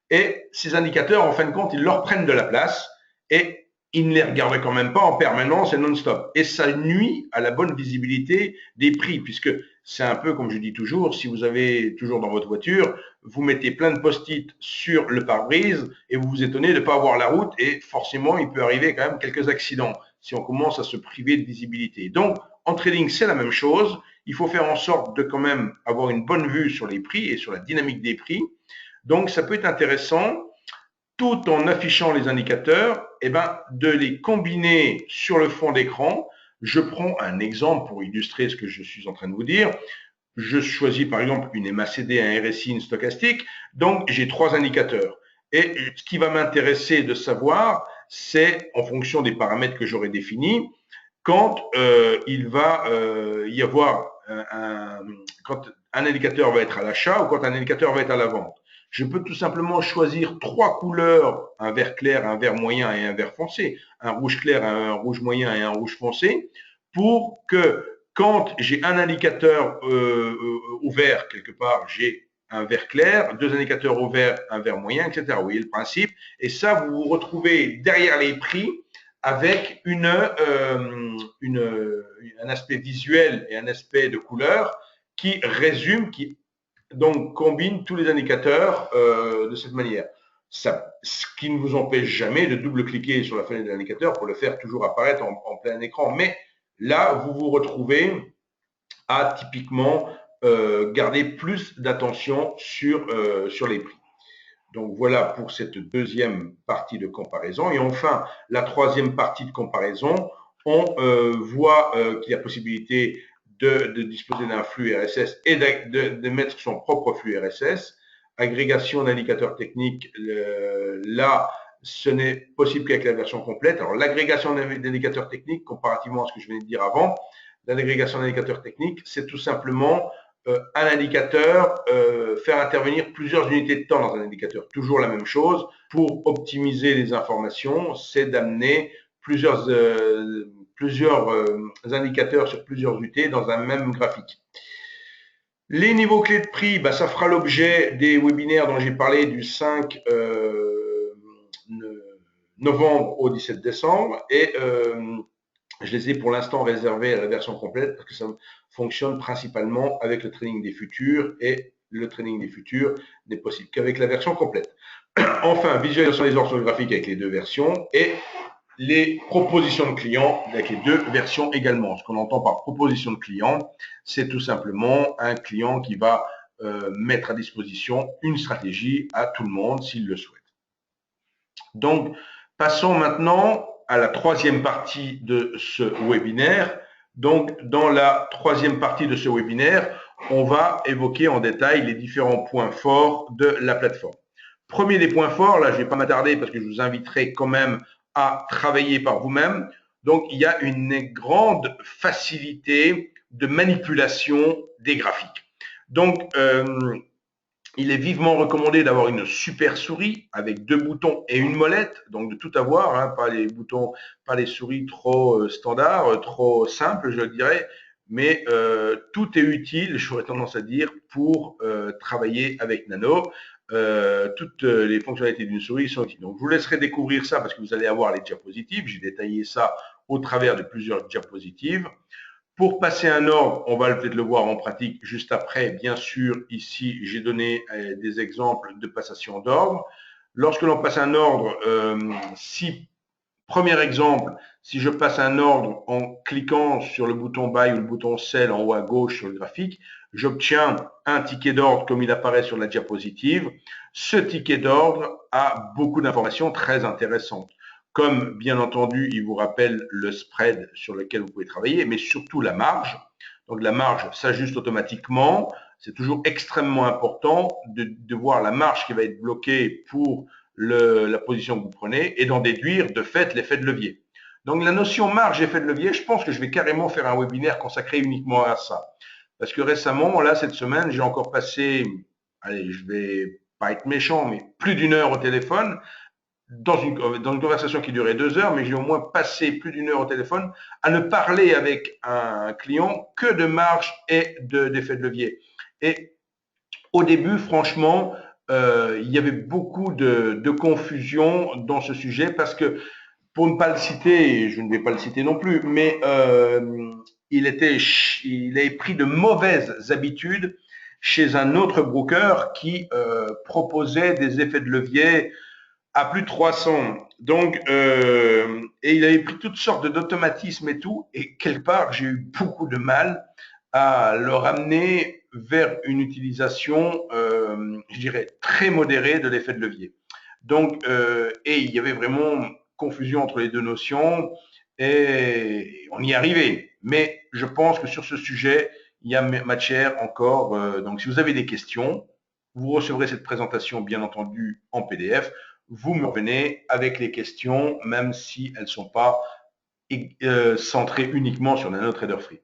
S1: Et ces indicateurs, en fin de compte, ils leur prennent de la place et ils ne les regardent quand même pas en permanence et non-stop. Et ça nuit à la bonne visibilité des prix, puisque c'est un peu comme je dis toujours, si vous avez toujours dans votre voiture, vous mettez plein de post-it sur le pare-brise et vous vous étonnez de ne pas avoir la route et forcément, il peut arriver quand même quelques accidents si on commence à se priver de visibilité. Donc, en trading, c'est la même chose. Il faut faire en sorte de quand même avoir une bonne vue sur les prix et sur la dynamique des prix. Donc, ça peut être intéressant, tout en affichant les indicateurs, de les combiner sur le fond d'écran. Je prends un exemple pour illustrer ce que je suis en train de vous dire. Je choisis par exemple une MACD, un RSI, une stochastique. Donc, j'ai 3 indicateurs. Et ce qui va m'intéresser de savoir, c'est en fonction des paramètres que j'aurai définis, quand il va y avoir quand un indicateur va être à l'achat ou quand un indicateur va être à la vente. Je peux tout simplement choisir 3 couleurs, un vert clair, un vert moyen et un vert foncé, un rouge clair, un rouge moyen et un rouge foncé, pour que Quand j'ai un indicateur au vert quelque part, j'ai un vert clair, deux indicateurs au vert, un vert moyen, etc. Vous voyez le principe. Et ça, vous vous retrouvez derrière les prix avec un aspect visuel et un aspect de couleur qui résume, qui donc combine tous les indicateurs de cette manière. Ça, ce qui ne vous empêche jamais de double-cliquer sur la fenêtre de l'indicateur pour le faire toujours apparaître en plein écran. Mais là, vous vous retrouvez à typiquement garder plus d'attention sur les prix. Donc voilà pour cette deuxième partie de comparaison. Et enfin, la troisième partie de comparaison, on voit qu'il y a possibilité de disposer d'un flux RSS et de mettre son propre flux RSS. Agrégation d'indicateurs techniques, là, ce n'est possible qu'avec la version complète. Alors l'agrégation d'indicateurs techniques, comparativement à ce que je venais de dire avant, l'agrégation d'indicateurs techniques, c'est tout simplement un indicateur, faire intervenir plusieurs unités de temps dans un indicateur. Toujours la même chose. Pour optimiser les informations, c'est d'amener plusieurs indicateurs sur plusieurs unités dans un même graphique. Les niveaux clés de prix, bah, ça fera l'objet des webinaires dont j'ai parlé du 5 novembre au 17 décembre. Et je les ai pour l'instant réservés à la version complète parce que ça fonctionne principalement avec le training des futurs et le training des futurs n'est possible qu'avec la version complète. Enfin, visualisation des orthographiques avec les deux versions et les propositions de clients avec les deux versions également. Ce qu'on entend par proposition de client, c'est tout simplement un client qui va mettre à disposition une stratégie à tout le monde s'il le souhaite. Donc, passons maintenant à la troisième partie de ce webinaire. Donc, dans la troisième partie de ce webinaire, on va évoquer en détail les différents points forts de la plateforme. Premier des points forts, là je ne vais pas m'attarder parce que je vous inviterai quand même à travailler par vous-même. Donc, il y a une grande facilité de manipulation des graphiques. Donc, il est vivement recommandé d'avoir une super souris avec deux boutons et une molette, donc de tout avoir, hein, pas les boutons, pas les souris trop standards, trop simples, je dirais, mais tout est utile, j'aurais tendance à dire, pour travailler avec Nano. Toutes les fonctionnalités d'une souris sont utiles. Donc, je vous laisserai découvrir ça parce que vous allez avoir les diapositives. J'ai détaillé ça au travers de plusieurs diapositives. Pour passer un ordre, on va peut-être le voir en pratique juste après. Bien sûr, ici, j'ai donné des exemples de passation d'ordre. Lorsque l'on passe un ordre, premier exemple, si je passe un ordre en cliquant sur le bouton Buy ou le bouton Sell en haut à gauche sur le graphique, j'obtiens un ticket d'ordre comme il apparaît sur la diapositive. Ce ticket d'ordre a beaucoup d'informations très intéressantes. Comme, bien entendu, il vous rappelle le spread sur lequel vous pouvez travailler, mais surtout la marge. Donc, la marge s'ajuste automatiquement. C'est toujours extrêmement important de voir la marge qui va être bloquée pour la position que vous prenez et d'en déduire de fait l'effet de levier. Donc, la notion marge et effet de levier, je pense que je vais carrément faire un webinaire consacré uniquement à ça. Parce que récemment, là, cette semaine, j'ai encore passé, allez, je vais pas être méchant, mais plus d'une heure au téléphone dans une conversation qui durait 2 heures, mais j'ai au moins passé plus d'une heure au téléphone à ne parler avec un client que de marge et d'effet de levier. Et au début, franchement, il y avait beaucoup de confusion dans ce sujet parce que, pour ne pas le citer, et je ne vais pas le citer non plus, mais il avait pris de mauvaises habitudes chez un autre broker qui proposait des effets de levier à plus de 300. Donc, et il avait pris toutes sortes d'automatismes et tout, et quelque part, j'ai eu beaucoup de mal à le ramener vers une utilisation, je dirais, très modérée de l'effet de levier. Donc, et il y avait vraiment confusion entre les deux notions, et on y arrivait. Mais je pense que sur ce sujet, il y a matière encore. Donc, si vous avez des questions, vous recevrez cette présentation, bien entendu, en PDF. Vous me revenez avec les questions, même si elles ne sont pas centrées uniquement sur NanoTrader Free.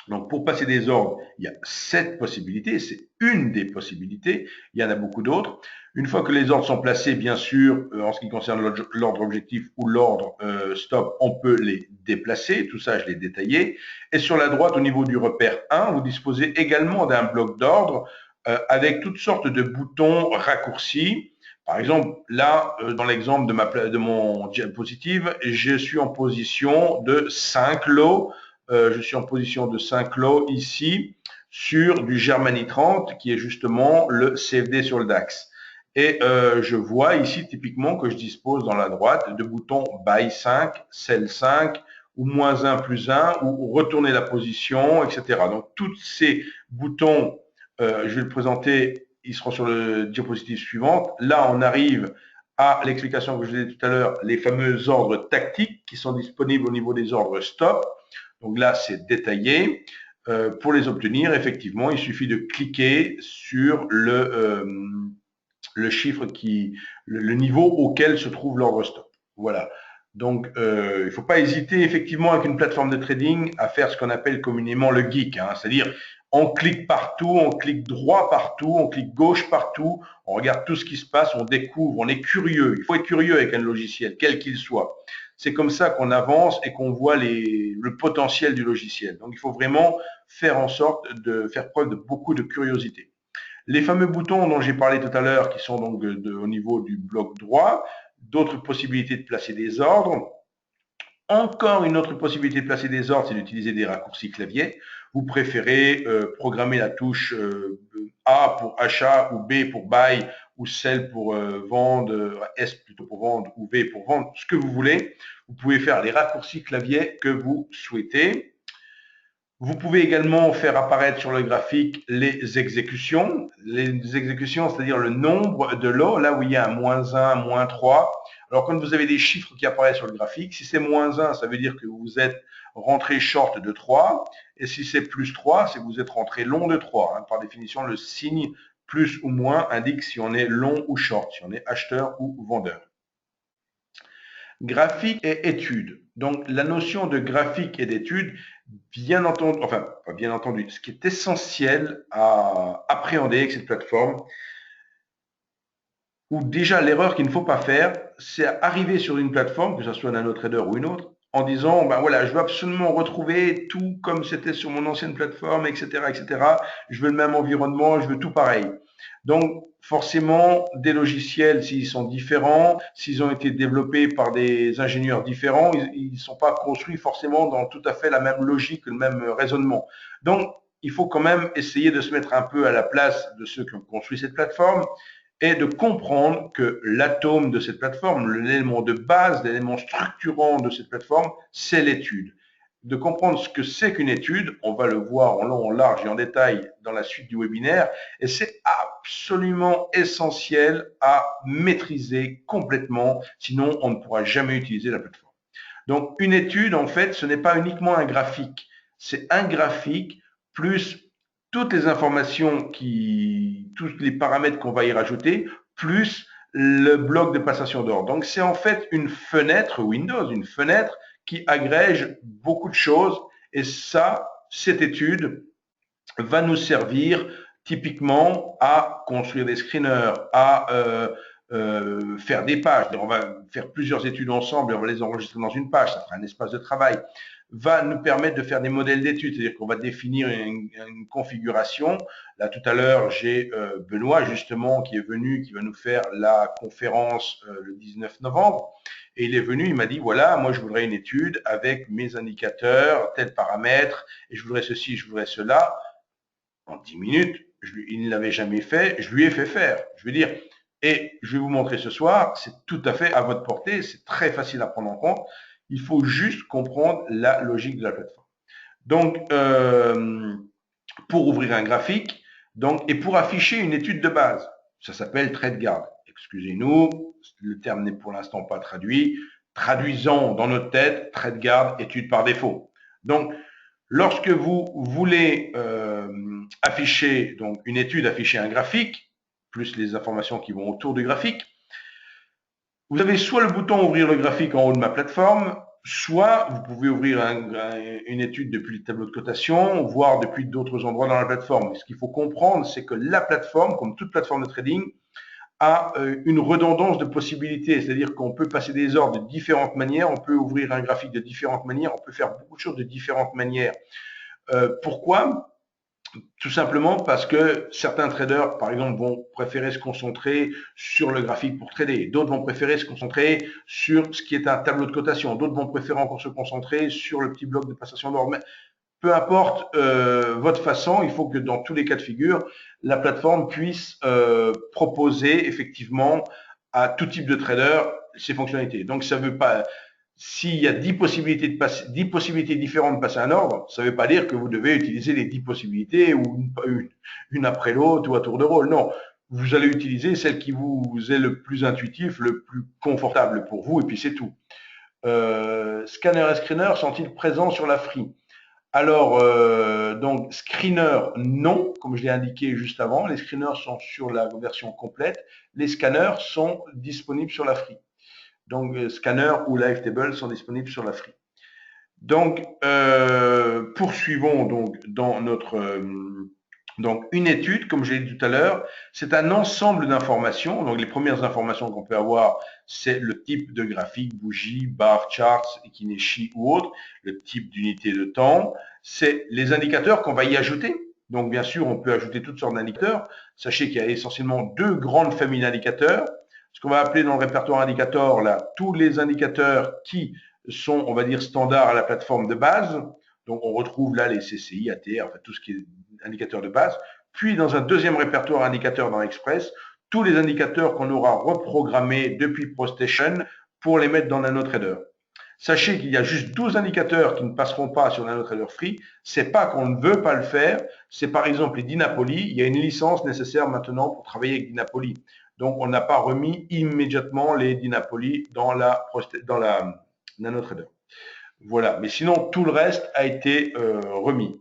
S1: Donc, pour passer des ordres, il y a cette possibilité, c'est une des possibilités, il y en a beaucoup d'autres. Une fois que les ordres sont placés, bien sûr, en ce qui concerne l'ordre objectif ou l'ordre stop, on peut les déplacer, tout ça je l'ai détaillé. Et sur la droite, au niveau du repère 1, vous disposez également d'un bloc d'ordre avec toutes sortes de boutons raccourcis. Par exemple, là, dans l'exemple de mon diapositive, je suis en position de 5 lots. Je suis en position de 5 lots ici sur du Germany 30 qui est justement le CFD sur le DAX. Et je vois ici typiquement que je dispose dans la droite de boutons Buy 5, Sell 5 ou moins 1 plus 1 ou retourner la position, etc. Donc tous ces boutons, je vais le présenter, ils seront sur le diapositive suivante. Là, on arrive à l'explication que je vous ai dit tout à l'heure, les fameux ordres tactiques qui sont disponibles au niveau des ordres stop. Donc là, c'est détaillé. Pour les obtenir, effectivement, il suffit de cliquer sur le chiffre le niveau auquel se trouve l'ordre stop. Voilà. Donc, il ne faut pas hésiter, effectivement, avec une plateforme de trading, à faire ce qu'on appelle communément le geek, hein, c'est-à-dire on clique partout, on clique droit partout, on clique gauche partout, on regarde tout ce qui se passe, on découvre, on est curieux. Il faut être curieux avec un logiciel, quel qu'il soit. C'est comme ça qu'on avance et qu'on voit le potentiel du logiciel. Donc, il faut vraiment faire en sorte de faire preuve de beaucoup de curiosité. Les fameux boutons dont j'ai parlé tout à l'heure, qui sont donc au niveau du bloc droit, d'autres possibilités de placer des ordres. Encore une autre possibilité de placer des ordres, c'est d'utiliser des raccourcis clavier. Vous préférez programmer la touche A pour achat ou B pour buy ou celle pour vendre, S plutôt pour vendre ou V pour vendre, ce que vous voulez. Vous pouvez faire les raccourcis clavier que vous souhaitez. Vous pouvez également faire apparaître sur le graphique les exécutions. Les exécutions, c'est-à-dire le nombre de lots, là où il y a un moins 1, moins 3. Alors, quand vous avez des chiffres qui apparaissent sur le graphique, si c'est moins 1, ça veut dire que vous êtes rentré short de 3. Et si c'est plus 3, c'est que vous êtes rentré long de 3. Par définition, le signe plus ou moins indique si on est long ou short, si on est acheteur ou vendeur. Graphique et étude. Donc, la notion de graphique et d'étude, bien entendu, enfin, pas bien entendu, ce qui est essentiel à appréhender avec cette plateforme, ou déjà l'erreur qu'il ne faut pas faire, c'est arriver sur une plateforme, que ce soit NanoTrader ou une autre, en disant, ben voilà, je veux absolument retrouver tout comme c'était sur mon ancienne plateforme, etc., etc. Je veux le même environnement, je veux tout pareil. Donc, forcément, des logiciels, s'ils sont différents, s'ils ont été développés par des ingénieurs différents, ils ne sont pas construits forcément dans tout à fait la même logique, le même raisonnement. Donc, il faut quand même essayer de se mettre un peu à la place de ceux qui ont construit cette plateforme et de comprendre que l'atome de cette plateforme, l'élément de base, l'élément structurant de cette plateforme, c'est l'étude. De comprendre ce que c'est qu'une étude, on va le voir en long, en large et en détail dans la suite du webinaire, et c'est absolument essentiel à maîtriser complètement, sinon on ne pourra jamais utiliser la plateforme. Donc une étude, en fait, ce n'est pas uniquement un graphique, c'est un graphique plus toutes les informations tous les paramètres qu'on va y rajouter, plus le bloc de passation d'ordre. Donc c'est en fait une fenêtre Windows, une fenêtre qui agrège beaucoup de choses, et ça, cette étude va nous servir typiquement à construire des screeners, à faire des pages. On va faire plusieurs études ensemble et on va les enregistrer dans une page, ça fera un espace de travail. Va nous permettre de faire des modèles d'études, c'est-à-dire qu'on va définir une configuration. Là, tout à l'heure, j'ai Benoît, justement, qui est venu, qui va nous faire la conférence le 19 novembre. Et il est venu, il m'a dit, voilà, moi, je voudrais une étude avec mes indicateurs, tel paramètre, et je voudrais ceci, je voudrais cela. En 10 minutes, il ne l'avait jamais fait, je lui ai fait faire. Je veux dire, et je vais vous montrer ce soir, c'est tout à fait à votre portée, c'est très facile à prendre en compte. Il faut juste comprendre la logique de la plateforme. Donc, pour ouvrir un graphique, donc, et pour afficher une étude de base, ça s'appelle TradeGuard. Excusez-nous, le terme n'est pour l'instant pas traduit. Traduisons dans notre tête TradeGuard, étude par défaut. Donc, lorsque vous voulez afficher donc une étude, afficher un graphique, plus les informations qui vont autour du graphique, vous avez soit le bouton ouvrir le graphique en haut de ma plateforme, soit vous pouvez ouvrir une étude depuis le tableau de cotation, voire depuis d'autres endroits dans la plateforme. Ce qu'il faut comprendre, c'est que la plateforme, comme toute plateforme de trading, a une redondance de possibilités, c'est-à-dire qu'on peut passer des ordres de différentes manières, on peut ouvrir un graphique de différentes manières, on peut faire beaucoup de choses de différentes manières. Pourquoi ? Tout simplement parce que certains traders, par exemple, vont préférer se concentrer sur le graphique pour trader. D'autres vont préférer se concentrer sur ce qui est un tableau de cotation. D'autres vont préférer encore se concentrer sur le petit bloc de passation d'ordre. Peu importe votre façon, il faut que dans tous les cas de figure, la plateforme puisse proposer effectivement à tout type de trader ses fonctionnalités. Donc ça veut pas, s'il y a 10 possibilités différentes de passer un ordre, ça ne veut pas dire que vous devez utiliser les 10 possibilités ou une après l'autre ou à tour de rôle. Non, vous allez utiliser celle qui vous est le plus intuitif, le plus confortable pour vous, et puis c'est tout. Scanner et screener sont-ils présents sur la Free ? Alors, donc, screener, non, comme je l'ai indiqué juste avant. Les screeners sont sur la version complète. Les scanners sont disponibles sur la Free. Donc, scanner ou live table sont disponibles sur la Free. Donc, poursuivons donc dans notre donc une étude, comme je l'ai dit tout à l'heure, c'est un ensemble d'informations. Donc, les premières informations qu'on peut avoir, c'est le type de graphique, bougie, bar, charts, Ekineshi ou autre, le type d'unité de temps. C'est les indicateurs qu'on va y ajouter. Donc, bien sûr, on peut ajouter toutes sortes d'indicateurs. Sachez qu'il y a essentiellement deux grandes familles d'indicateurs. Ce qu'on va appeler dans le répertoire indicateur, là, tous les indicateurs qui sont, on va dire, standards à la plateforme de base. Donc, on retrouve là les CCI, ATR, enfin, tout ce qui est indicateur de base. Puis, dans un deuxième répertoire indicateur dans Express, tous les indicateurs qu'on aura reprogrammés depuis ProStation pour les mettre dans NanoTrader. Sachez qu'il y a juste 12 indicateurs qui ne passeront pas sur NanoTrader Free. C'est pas qu'on ne veut pas le faire. C'est par exemple les Dynapoly. Il y a une licence nécessaire maintenant pour travailler avec Dynapoly. Donc, on n'a pas remis immédiatement les Dynapoly dans la NanoTrader. Voilà. Mais sinon, tout le reste a été remis.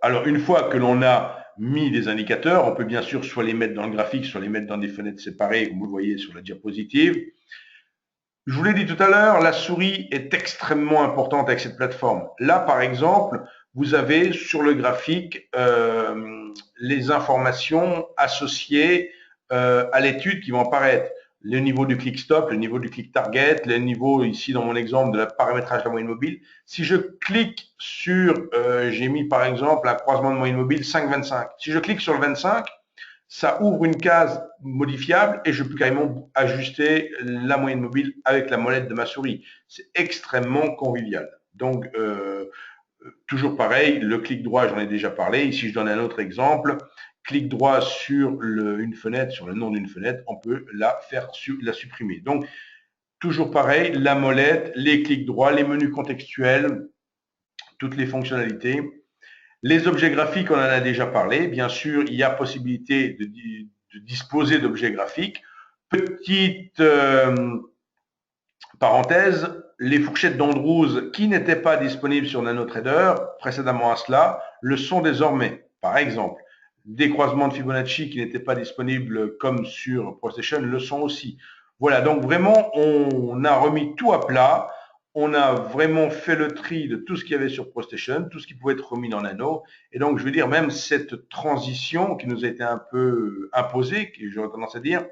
S1: Alors, une fois que l'on a mis des indicateurs, on peut bien sûr soit les mettre dans le graphique, soit les mettre dans des fenêtres séparées, comme vous le voyez sur la diapositive. Je vous l'ai dit tout à l'heure, la souris est extrêmement importante avec cette plateforme. Là, par exemple, vous avez sur le graphique les informations associées à l'étude qui vont apparaître. Le niveau du click stop, le niveau du click target, le niveau ici dans mon exemple de la paramétrage de la moyenne mobile. Si je clique sur, j'ai mis par exemple un croisement de moyenne mobile 5,25. Si je clique sur le 25, ça ouvre une case modifiable et je peux carrément ajuster la moyenne mobile avec la molette de ma souris. C'est extrêmement convivial. Donc, toujours pareil, le clic droit, j'en ai déjà parlé. Ici, je donne un autre exemple. Clic droit sur une fenêtre, sur le nom d'une fenêtre, on peut la supprimer. Donc, toujours pareil, la molette, les clics droits, les menus contextuels, toutes les fonctionnalités. Les objets graphiques, on en a déjà parlé. Bien sûr, il y a possibilité de disposer d'objets graphiques. Petite parenthèse, les fourchettes d'Andrews qui n'étaient pas disponibles sur NanoTrader précédemment à cela le sont désormais. Par exemple, des croisements de Fibonacci qui n'étaient pas disponibles comme sur ProStation le sont aussi. Voilà, donc vraiment, on a remis tout à plat. On a vraiment fait le tri de tout ce qu'il y avait sur ProStation, tout ce qui pouvait être remis dans Nano. Et donc, je veux dire, même cette transition qui nous a été un peu imposée, j'aurais tendance à dire,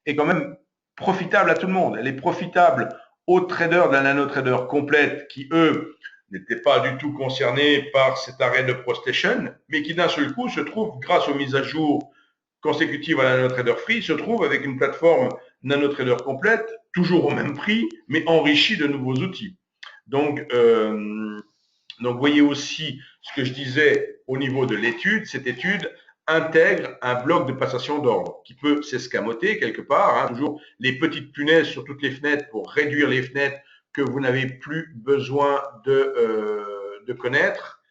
S1: est quand même profitable à tout le monde. Elle est profitable aux traders de la NanoTrader complète qui, eux, n'étaient pas du tout concernés par cet arrêt de ProStation, mais qui d'un seul coup se trouvent, grâce aux mises à jour consécutives à la NanoTrader Free, se trouvent avec une plateforme NanoTrader complète, toujours au même prix, mais enrichie de nouveaux outils. Donc, voyez aussi ce que je disais au niveau de l'étude. Cette étude intègre un bloc de passation d'ordre qui peut s'escamoter quelque part. Hein, toujours les petites punaises sur toutes les fenêtres pour réduire les fenêtres que vous n'avez plus besoin de connaître.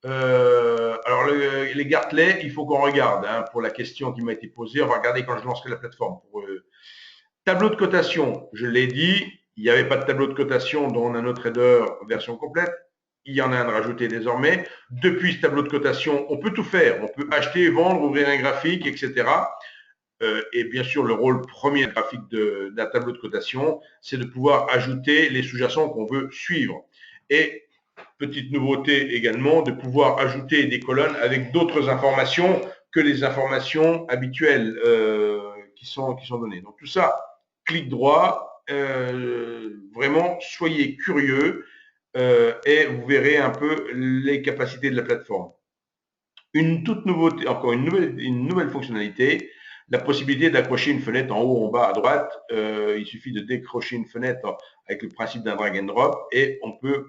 S1: Alors, les Gartley, il faut qu'on regarde hein, pour la question qui m'a été posée. On va regarder quand je lancerai la plateforme. Tableau de cotation, je l'ai dit, il n'y avait pas de tableau de cotation dans NanoTrader version complète. Il y en a un de rajouté désormais. Depuis ce tableau de cotation, on peut tout faire. On peut acheter, vendre, ouvrir un graphique, etc. et bien sûr, le rôle premier graphique d'un tableau de cotation, c'est de pouvoir ajouter les sous-jacents qu'on veut suivre. Et petite nouveauté également, de pouvoir ajouter des colonnes avec d'autres informations que les informations habituelles qui sont données. Donc tout ça, clic droit, vraiment soyez curieux et vous verrez un peu les capacités de la plateforme. Une toute nouveauté, encore une nouvelle fonctionnalité, la possibilité d'accrocher une fenêtre en haut, en bas, à droite. Il suffit de décrocher une fenêtre avec le principe d'un drag and drop et on peut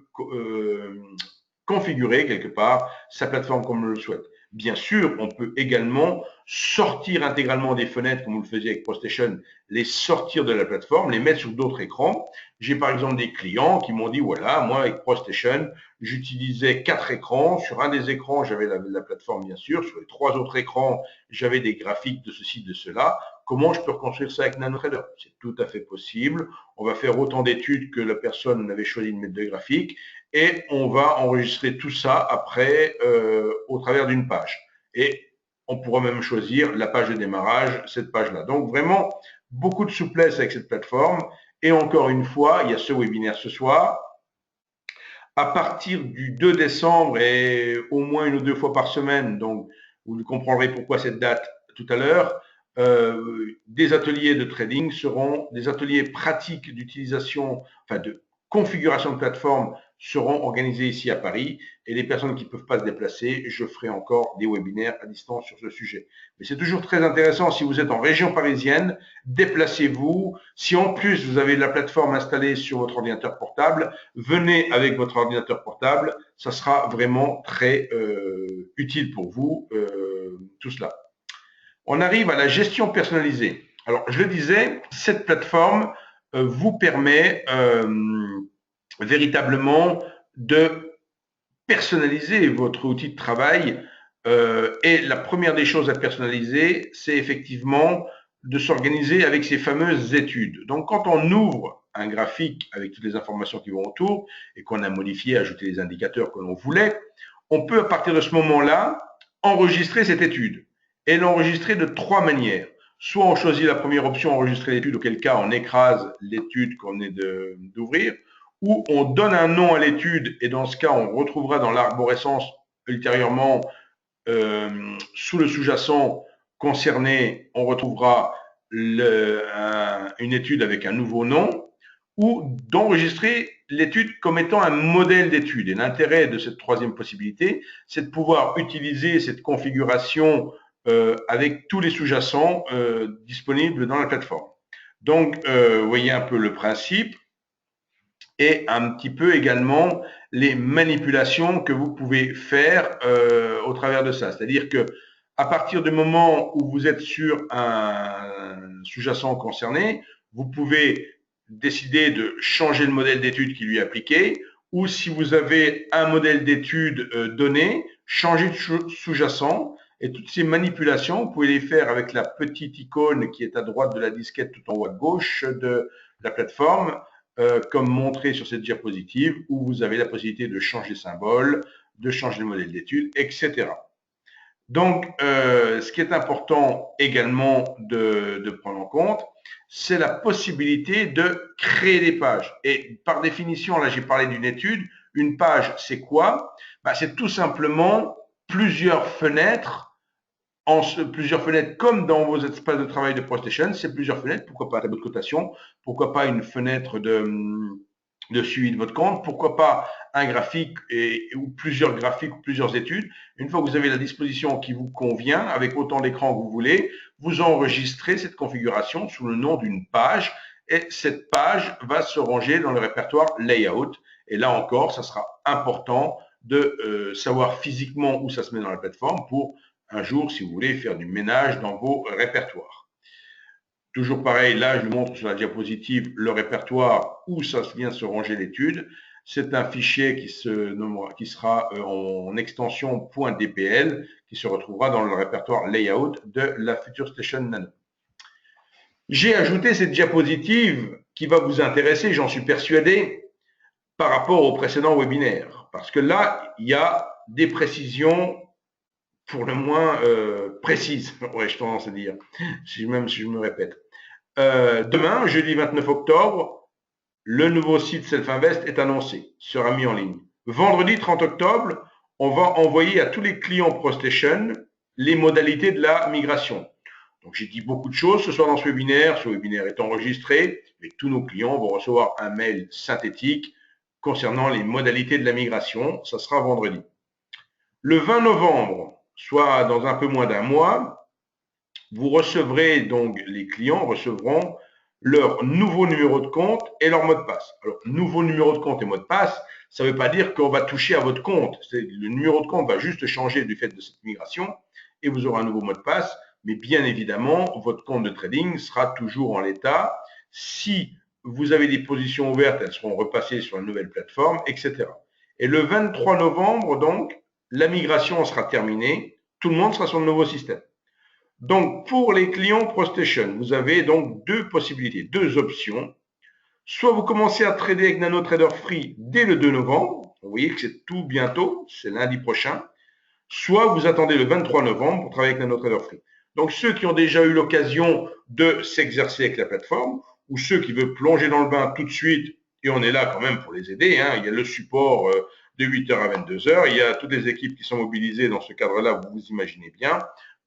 S1: configurer quelque part sa plateforme comme on le souhaite. Bien sûr, on peut également sortir intégralement des fenêtres, comme vous le faisiez avec ProStation, les sortir de la plateforme, les mettre sur d'autres écrans. J'ai par exemple des clients qui m'ont dit, voilà, moi avec ProStation, j'utilisais 4 écrans. Sur un des écrans, j'avais la plateforme, bien sûr. Sur les 3 autres écrans, j'avais des graphiques de ceci, de cela. Comment je peux reconstruire ça avec NanoTrader? C'est tout à fait possible. On va faire autant d'études que la personne n'avait choisi de mettre de graphiques et on va enregistrer tout ça après au travers d'une page. Et on pourra même choisir la page de démarrage, cette page-là. Donc vraiment, beaucoup de souplesse avec cette plateforme. Et encore une fois, il y a ce webinaire ce soir. À partir du 2 décembre et au moins une ou deux fois par semaine, donc vous comprendrez pourquoi cette date tout à l'heure, des ateliers de trading seront, des ateliers pratiques d'utilisation, enfin de configuration de plateforme seront organisés ici à Paris et les personnes qui ne peuvent pas se déplacer, je ferai encore des webinaires à distance sur ce sujet. Mais c'est toujours très intéressant si vous êtes en région parisienne, déplacez-vous. Si en plus vous avez la plateforme installée sur votre ordinateur portable, venez avec votre ordinateur portable, ça sera vraiment très utile pour vous, tout cela. On arrive à la gestion personnalisée. Alors, je le disais, cette plateforme vous permet véritablement de personnaliser votre outil de travail. Et la première des choses à personnaliser, c'est effectivement de s'organiser avec ces fameuses études. Donc, quand on ouvre un graphique avec toutes les informations qui vont autour et qu'on a modifié, ajouté les indicateurs que l'on voulait, on peut à partir de ce moment-là enregistrer cette étude et l'enregistrer de 3 manières. Soit on choisit la première option, enregistrer l'étude, auquel cas on écrase l'étude qu'on est d'ouvrir, ou on donne un nom à l'étude et dans ce cas on retrouvera dans l'arborescence ultérieurement sous le sous-jacent concerné, on retrouvera une étude avec un nouveau nom, ou d'enregistrer l'étude comme étant un modèle d'étude. Et l'intérêt de cette troisième possibilité, c'est de pouvoir utiliser cette configuration avec tous les sous-jacents disponibles dans la plateforme. Donc, vous voyez un peu le principe et un petit peu également les manipulations que vous pouvez faire au travers de ça. C'est-à-dire que à partir du moment où vous êtes sur un sous-jacent concerné, vous pouvez décider de changer le modèle d'étude qui lui est appliqué, ou si vous avez un modèle d'étude donné, changer de sous-jacent. Et toutes ces manipulations, vous pouvez les faire avec la petite icône qui est à droite de la disquette tout en haut à gauche de la plateforme, comme montré sur cette diapositive, où vous avez la possibilité de changer symbole, de changer le modèle d'étude, etc. Donc, ce qui est important également de prendre en compte, c'est la possibilité de créer des pages. Et par définition, là j'ai parlé d'une étude, une page c'est quoi? C'est tout simplement plusieurs fenêtres comme dans vos espaces de travail de ProStation, c'est plusieurs fenêtres, pourquoi pas un tableau de cotation, pourquoi pas une fenêtre de suivi de votre compte, pourquoi pas un graphique ou plusieurs graphiques ou plusieurs études. Une fois que vous avez la disposition qui vous convient, avec autant d'écrans que vous voulez, vous enregistrez cette configuration sous le nom d'une page et cette page va se ranger dans le répertoire Layout. Et là encore, ça sera important de savoir physiquement où ça se met dans la plateforme pour un jour, si vous voulez, faire du ménage dans vos répertoires. Toujours pareil, là, je le montre sur la diapositive, le répertoire où ça vient se ranger l'étude. C'est un fichier qui sera en extension .dpl, qui se retrouvera dans le répertoire layout de la Future Station Nano. J'ai ajouté cette diapositive qui va vous intéresser, j'en suis persuadé, par rapport au précédent webinaire. Parce que là, il y a des précisions pour le moins précises, aurais-je tendance à dire, même si je me répète. Demain, jeudi 29 octobre, le nouveau site Self-Invest est annoncé, sera mis en ligne. Vendredi 30 octobre, on va envoyer à tous les clients ProStation les modalités de la migration. Donc j'ai dit beaucoup de choses ce soir dans ce webinaire. Ce webinaire est enregistré et tous nos clients vont recevoir un mail synthétique concernant les modalités de la migration. Ça sera vendredi. Le 20 novembre, soit dans un peu moins d'un mois, vous recevrez donc, les clients recevront leur nouveau numéro de compte et leur mot de passe. Alors, nouveau numéro de compte et mot de passe, ça ne veut pas dire qu'on va toucher à votre compte. Le numéro de compte va juste changer du fait de cette migration et vous aurez un nouveau mot de passe. Mais bien évidemment, votre compte de trading sera toujours en l'état. Si vous avez des positions ouvertes, elles seront repassées sur une nouvelle plateforme, etc. Et le 23 novembre, donc, la migration sera terminée. Tout le monde sera sur le nouveau système. Donc, pour les clients ProStation, vous avez donc deux possibilités, deux options. Soit vous commencez à trader avec NanoTrader Free dès le 2 novembre, vous voyez que c'est tout bientôt, c'est lundi prochain, soit vous attendez le 23 novembre pour travailler avec NanoTrader Free. Donc, ceux qui ont déjà eu l'occasion de s'exercer avec la plateforme, ou ceux qui veulent plonger dans le bain tout de suite, et on est là quand même pour les aider, hein, il y a le support de 8h à 22h, il y a toutes les équipes qui sont mobilisées dans ce cadre-là, vous vous imaginez bien.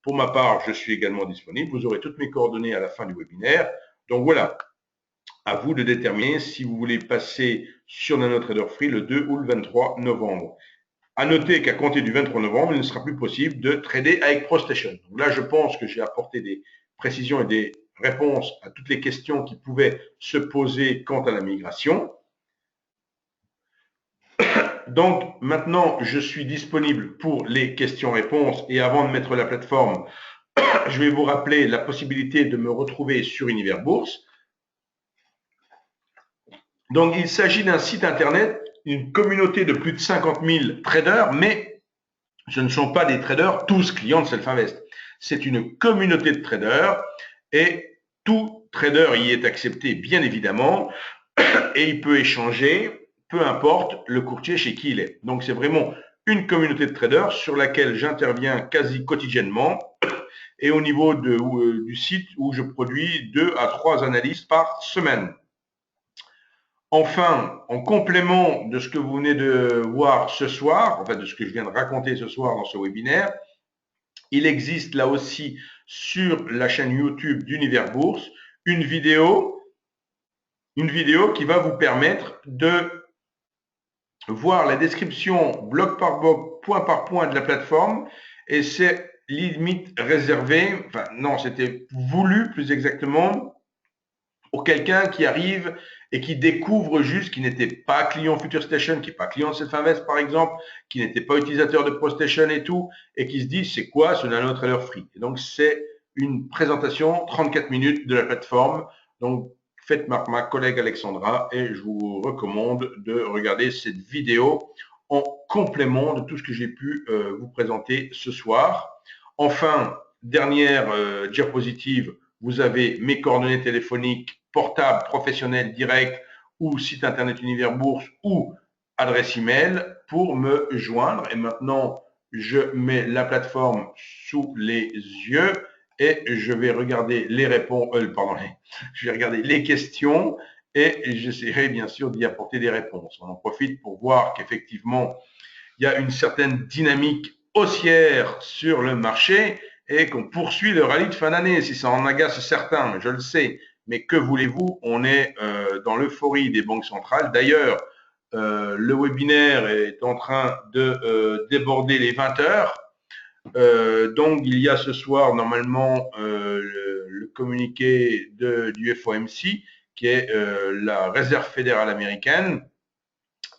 S1: Pour ma part, je suis également disponible. Vous aurez toutes mes coordonnées à la fin du webinaire. Donc voilà, à vous de déterminer si vous voulez passer sur NanoTrader Free le 2 ou le 23 novembre. À noter qu'à compter du 23 novembre, il ne sera plus possible de trader avec ProStation. Donc là, je pense que j'ai apporté des précisions et des réponses à toutes les questions qui pouvaient se poser quant à la migration. Donc maintenant, je suis disponible pour les questions-réponses et avant de mettre la plateforme, je vais vous rappeler la possibilité de me retrouver sur Univers Bourse. Donc, il s'agit d'un site internet, une communauté de plus de 50 000 traders, mais ce ne sont pas des traders tous clients de Self-Invest. C'est une communauté de traders et tout trader y est accepté, bien évidemment, et il peut échanger, peu importe le courtier chez qui il est. Donc, c'est vraiment une communauté de traders sur laquelle j'interviens quasi quotidiennement et au niveau du site où je produis 2 à 3 analyses par semaine. Enfin, en complément de ce que vous venez de voir ce soir, de ce que je viens de raconter ce soir dans ce webinaire, il existe là aussi sur la chaîne YouTube d'Univers Bourse une vidéo qui va vous permettre de voir la description bloc par bloc, point par point de la plateforme, et c'est limite réservé, non, c'était voulu plus exactement pour quelqu'un qui arrive et qui découvre juste, qui n'était pas client FutureStation, qui n'est pas client de Self-Invest par exemple, qui n'était pas utilisateur de ProStation et tout, et qui se dit c'est quoi ce NanoTrader Free. Et donc c'est une présentation 34 minutes de la plateforme. Donc faites ma collègue Alexandra et je vous recommande de regarder cette vidéo en complément de tout ce que j'ai pu vous présenter ce soir. Enfin, dernière diapositive, vous avez mes coordonnées téléphoniques, portable, professionnel, direct ou site internet Univers Bourse ou adresse email pour me joindre. Et maintenant, je mets la plateforme sous les yeux et je vais regarder les réponses, je vais regarder les questions et j'essaierai bien sûr d'y apporter des réponses. On en profite pour voir qu'effectivement, il y a une certaine dynamique haussière sur le marché et qu'on poursuit le rallye de fin d'année. Si ça en agace certains, je le sais, mais que voulez-vous, on est dans l'euphorie des banques centrales. D'ailleurs, le webinaire est en train de déborder les 20 heures. Donc, il y a ce soir normalement le communiqué du FOMC, qui est la Réserve fédérale américaine.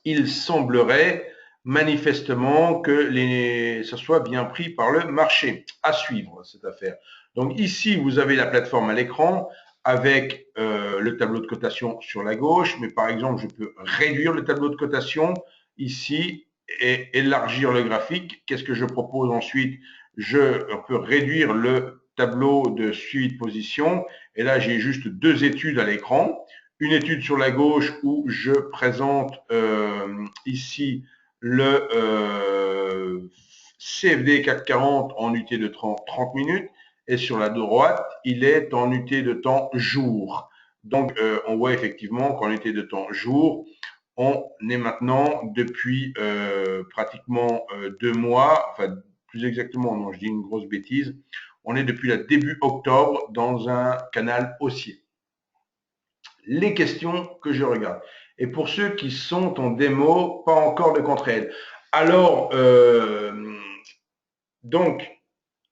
S1: Il semblerait manifestement que ça soit bien pris par le marché. À suivre cette affaire. Donc ici, vous avez la plateforme à l'écran avec le tableau de cotation sur la gauche, mais par exemple, je peux réduire le tableau de cotation ici et élargir le graphique. Qu'est-ce que je propose ensuite? Je peux réduire le tableau de suivi de position et là, j'ai juste deux études à l'écran. Une étude sur la gauche où je présente ici le CFD CAC 40 en unité de 30 minutes et sur la droite, il est en unité de temps jour. Donc, on voit effectivement qu'en unité de temps jour, on est maintenant depuis pratiquement 2 mois, enfin plus exactement, non, je dis une grosse bêtise, on est depuis le début octobre dans un canal haussier. Les questions que je regarde. Et pour ceux qui sont en démo, pas encore de contre-aide. Alors,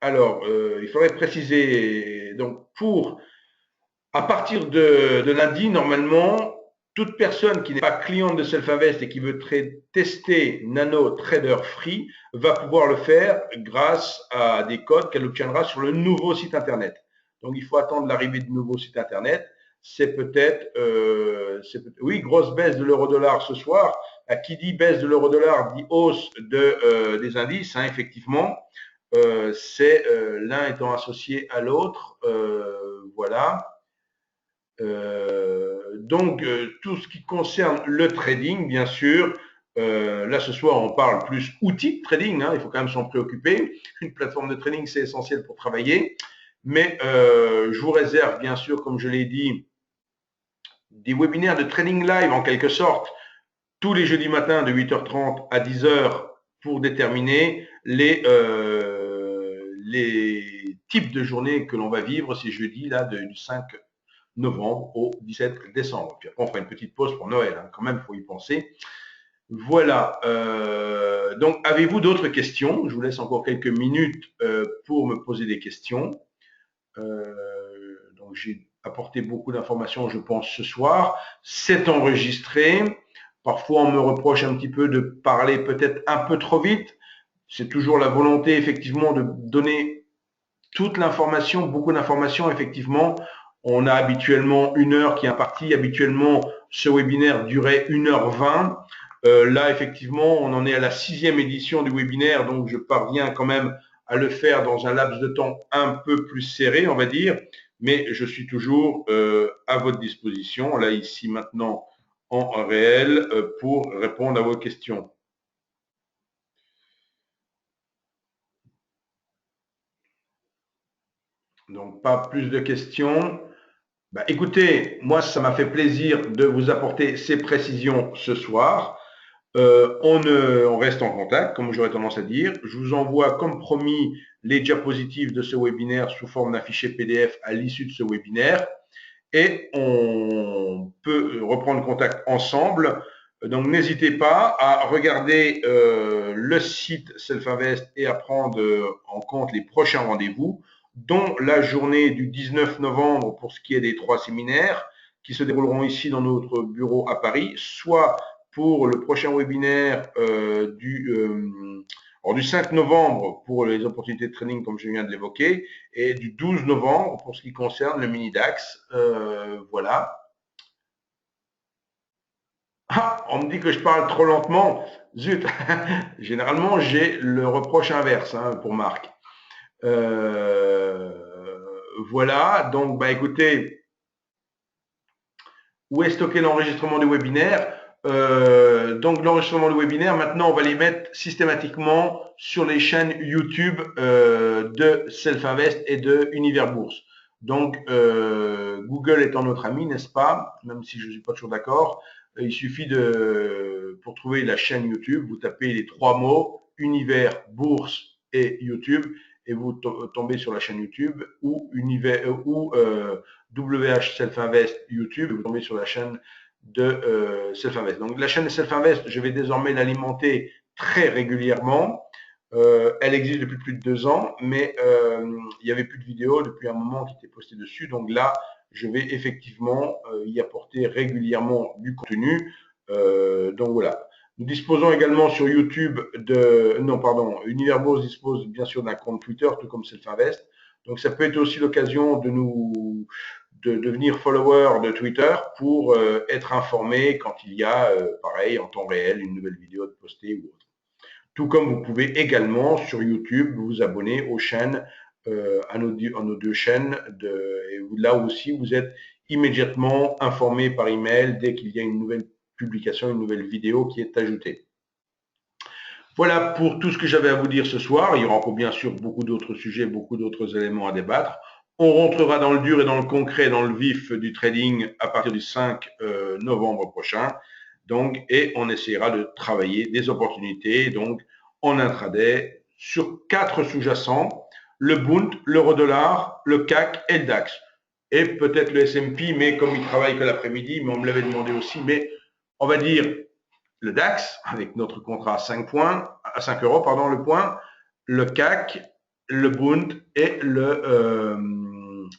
S1: il faudrait préciser, donc à partir de lundi, normalement, toute personne qui n'est pas cliente de Self-Invest et qui veut tester Nano Trader Free va pouvoir le faire grâce à des codes qu'elle obtiendra sur le nouveau site Internet. Donc, il faut attendre l'arrivée du nouveau site Internet. C'est peut-être, oui, grosse baisse de l'euro-dollar ce soir. Qui dit baisse de l'euro-dollar dit hausse des indices, hein, effectivement. C'est l'un étant associé à l'autre. Voilà. Donc, tout ce qui concerne le trading, bien sûr, là ce soir on parle plus outils de trading, hein, il faut quand même s'en préoccuper. Une plateforme de trading, c'est essentiel pour travailler. Mais je vous réserve, bien sûr, comme je l'ai dit, des webinaires de trading live en quelque sorte, tous les jeudis matins de 8h30 à 10h pour déterminer les types de journées que l'on va vivre ces jeudis là du 5 novembre au 17 décembre. Puis après, on fera une petite pause pour Noël, hein, quand même, il faut y penser. Voilà. Donc, avez-vous d'autres questions? Je vous laisse encore quelques minutes pour me poser des questions. Donc, j'ai apporté beaucoup d'informations, je pense, ce soir. C'est enregistré. Parfois, on me reproche un petit peu de parler peut-être un peu trop vite. C'est toujours la volonté, effectivement, de donner toute l'information, beaucoup d'informations, effectivement. On a habituellement 1 heure qui est impartie. Habituellement, ce webinaire durait 1h20. Là, effectivement, on en est à la 6e édition du webinaire, donc je parviens quand même à le faire dans un laps de temps un peu plus serré, on va dire, mais je suis toujours à votre disposition, là, ici, maintenant, en réel, pour répondre à vos questions. Donc, pas plus de questions. Bah, écoutez, moi, ça m'a fait plaisir de vous apporter ces précisions ce soir. On reste en contact, comme j'aurais tendance à dire. Je vous envoie, comme promis, les diapositives de ce webinaire sous forme d'un fichier PDF à l'issue de ce webinaire. Et on peut reprendre contact ensemble. Donc, n'hésitez pas à regarder le site Self-Invest et à prendre en compte les prochains rendez-vous, dont la journée du 19 novembre pour ce qui est des 3 séminaires qui se dérouleront ici dans notre bureau à Paris, soit pour le prochain webinaire du 5 novembre pour les opportunités de trading comme je viens de l'évoquer, et du 12 novembre pour ce qui concerne le mini DAX. Voilà. Ah, on me dit que je parle trop lentement. Zut. Généralement, j'ai le reproche inverse, hein, pour Marc. Voilà. Donc, bah, écoutez, où est stocké l'enregistrement du webinaire? Donc, l'enregistrement du webinaire, maintenant, on va les mettre systématiquement sur les chaînes YouTube de Self-Invest et de Univers Bourse. Donc, Google étant notre ami, n'est-ce pas? Même si je ne suis pas toujours d'accord. Il suffit pour trouver la chaîne YouTube, vous tapez les 3 mots Univers, Bourse et YouTube et vous tombez sur la chaîne YouTube ou WH Self-Invest YouTube et vous tombez sur la chaîne de Self-Invest. Donc la chaîne de Self-Invest, je vais désormais l'alimenter très régulièrement. Elle existe depuis plus de 2 ans, mais il n'y avait plus de vidéos depuis un moment qui étaient postées dessus. Donc là, je vais effectivement y apporter régulièrement du contenu. Donc voilà. Nous disposons également sur YouTube Univers Bourse dispose bien sûr d'un compte Twitter, tout comme Self-Invest. Donc ça peut être aussi l'occasion de devenir follower de Twitter pour être informé quand il y a, pareil, en temps réel, une nouvelle vidéo de postée ou autre. Tout comme vous pouvez également sur YouTube vous abonner aux chaînes, à nos 2 chaînes. Et là aussi, vous êtes immédiatement informé par email dès qu'il y a une nouvelle publication, une nouvelle vidéo qui est ajoutée. Voilà pour tout ce que j'avais à vous dire ce soir. Il y aura encore bien sûr beaucoup d'autres sujets, beaucoup d'autres éléments à débattre. On rentrera dans le dur et dans le concret, dans le vif du trading à partir du 5 novembre prochain. Donc, et on essaiera de travailler des opportunités donc en intraday sur 4 sous-jacents, le Bund, l'euro-dollar, le CAC et le DAX. Et peut-être le S&P, mais comme il travaille que l'après-midi, mais on me l'avait demandé aussi, mais on va dire le DAX, avec notre contrat à 5 points, à 5 euros, pardon, le point, le CAC, le Bund et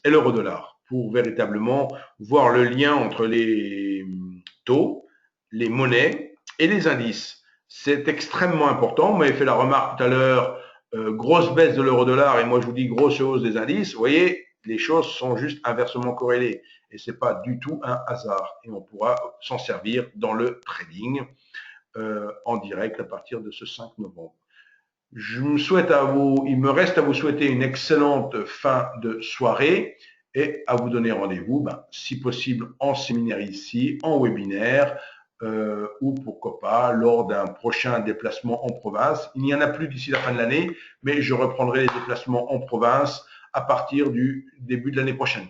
S1: l'euro-dollar, pour véritablement voir le lien entre les taux, les monnaies et les indices. C'est extrêmement important. Vous m'avez fait la remarque tout à l'heure, grosse baisse de l'euro-dollar et moi je vous dis grosse hausse des indices. Vous voyez, les choses sont juste inversement corrélées et c'est pas du tout un hasard. Et on pourra s'en servir dans le trading en direct à partir de ce 5 novembre. Je me souhaite à vous, il me reste à vous souhaiter une excellente fin de soirée et à vous donner rendez-vous, si possible en séminaire ici, en webinaire, ou pourquoi pas lors d'un prochain déplacement en province. Il n'y en a plus d'ici la fin de l'année, mais je reprendrai les déplacements en province à partir du début de l'année prochaine.